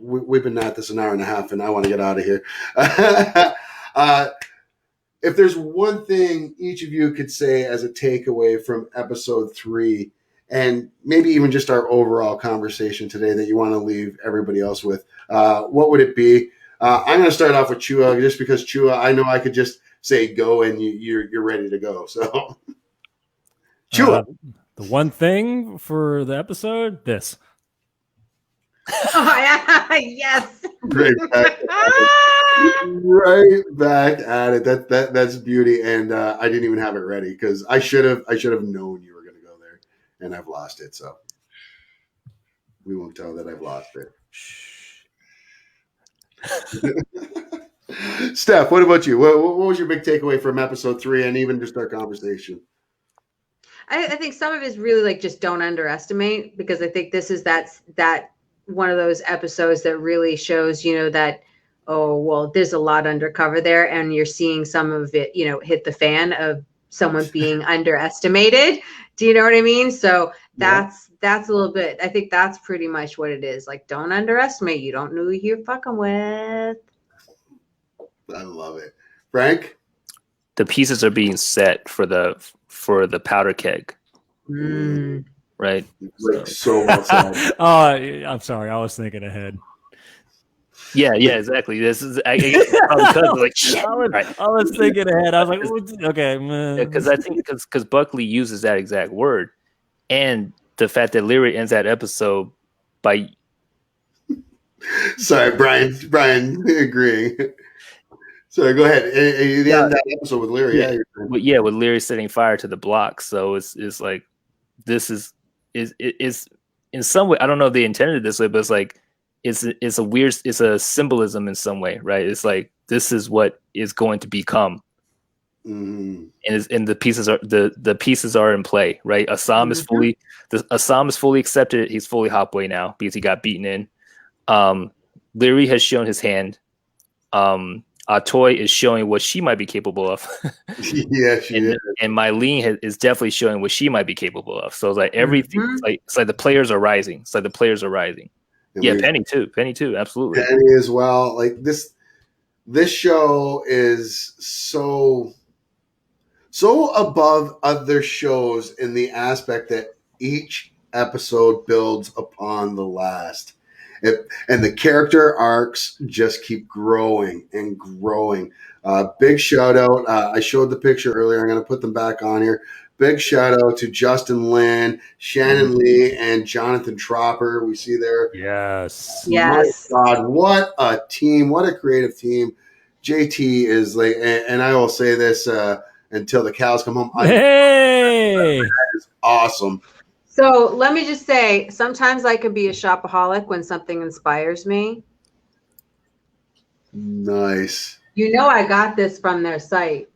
we've been at this an hour and a half, and I want to get out of here. if there's one thing each of you could say as a takeaway from episode 3, and maybe even just our overall conversation today that you want to leave everybody else with, what would it be? I'm going to start off with Chua, just because Chua, I know I could just say go and you're ready to go. So, Chua. The one thing for the episode, this. Oh, yeah. Yes. Right back at it. That's beauty, and I didn't even have it ready because I should have known you were going to go there, and I've lost it. So we won't tell that I've lost it. Steph, what about you? What was your big takeaway from episode 3, and even just our conversation? I think some of it is really like just don't underestimate, because I think this is that one of those episodes that really shows, that, oh, well, there's a lot undercover there, and you're seeing some of it, hit the fan of someone being underestimated. Do you know what I mean? So that's a little bit, I think that's pretty much what it is. Like, don't underestimate. You don't know who you're fucking with. I love it. Frank? The pieces are being set for the powder keg. Right? Like, so well said. I'm sorry. I was thinking ahead. Yeah, exactly. This is I guess probably like shit. I was thinking ahead. I was like, okay, because I think because Buckley uses that exact word, and the fact that Leary ends that episode by. Sorry, Brian agreeing. Sorry, go ahead. The end of that episode with Leary. With Leary setting fire to the block. So it's like this is in some way, I don't know if they intended it this way, but it's like it's a symbolism in some way, right? It's like this is what is going to become. Mm-hmm. And the pieces are in play, right? Assam is fully accepted. He's fully Hopway now because he got beaten in. Leary has shown his hand. Atoy is showing what she might be capable of. Yeah, she is. And Mylene is definitely showing what she might be capable of. So it's like everything. It's like the players are rising. It's like the players are rising. And Penny too. Absolutely. Penny as well. Like this show is so above other shows in the aspect that each episode builds upon the last. And the character arcs just keep growing and growing. Big shout out. I showed the picture earlier. I'm going to put them back on here. Big shout out to Justin Lin, Shannon Lee, and Jonathan Tropper. We see there. Yes. My God, what a team. What a creative team. JT is like, and I will say this until the cows come home. Hey! That is awesome. So let me just say, sometimes I can be a shopaholic when something inspires me. Nice. I got this from their site.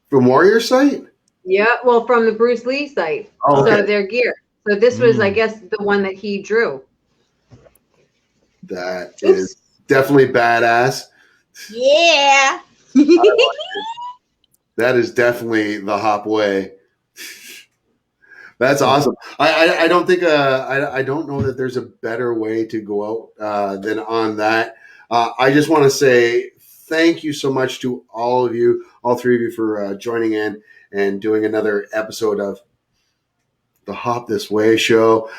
From Warrior site? Yeah, well, from the Bruce Lee site. Oh, okay. So their gear. So this was, I guess, the one that he drew. That is definitely badass. Yeah. That is definitely the Hop way. That's awesome. I don't think I don't know that there's a better way to go out than on that. I just want to say thank you so much to all of you, all three of you, for joining in and doing another episode of the Hop This Way show.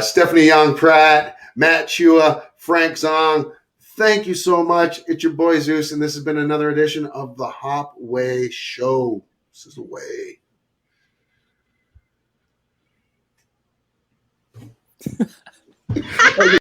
Stephanie Young Pratt, Matt Chua, Frank Zong, thank you so much. It's your boy Zeus, and this has been another edition of the Hop Way show. This is the way.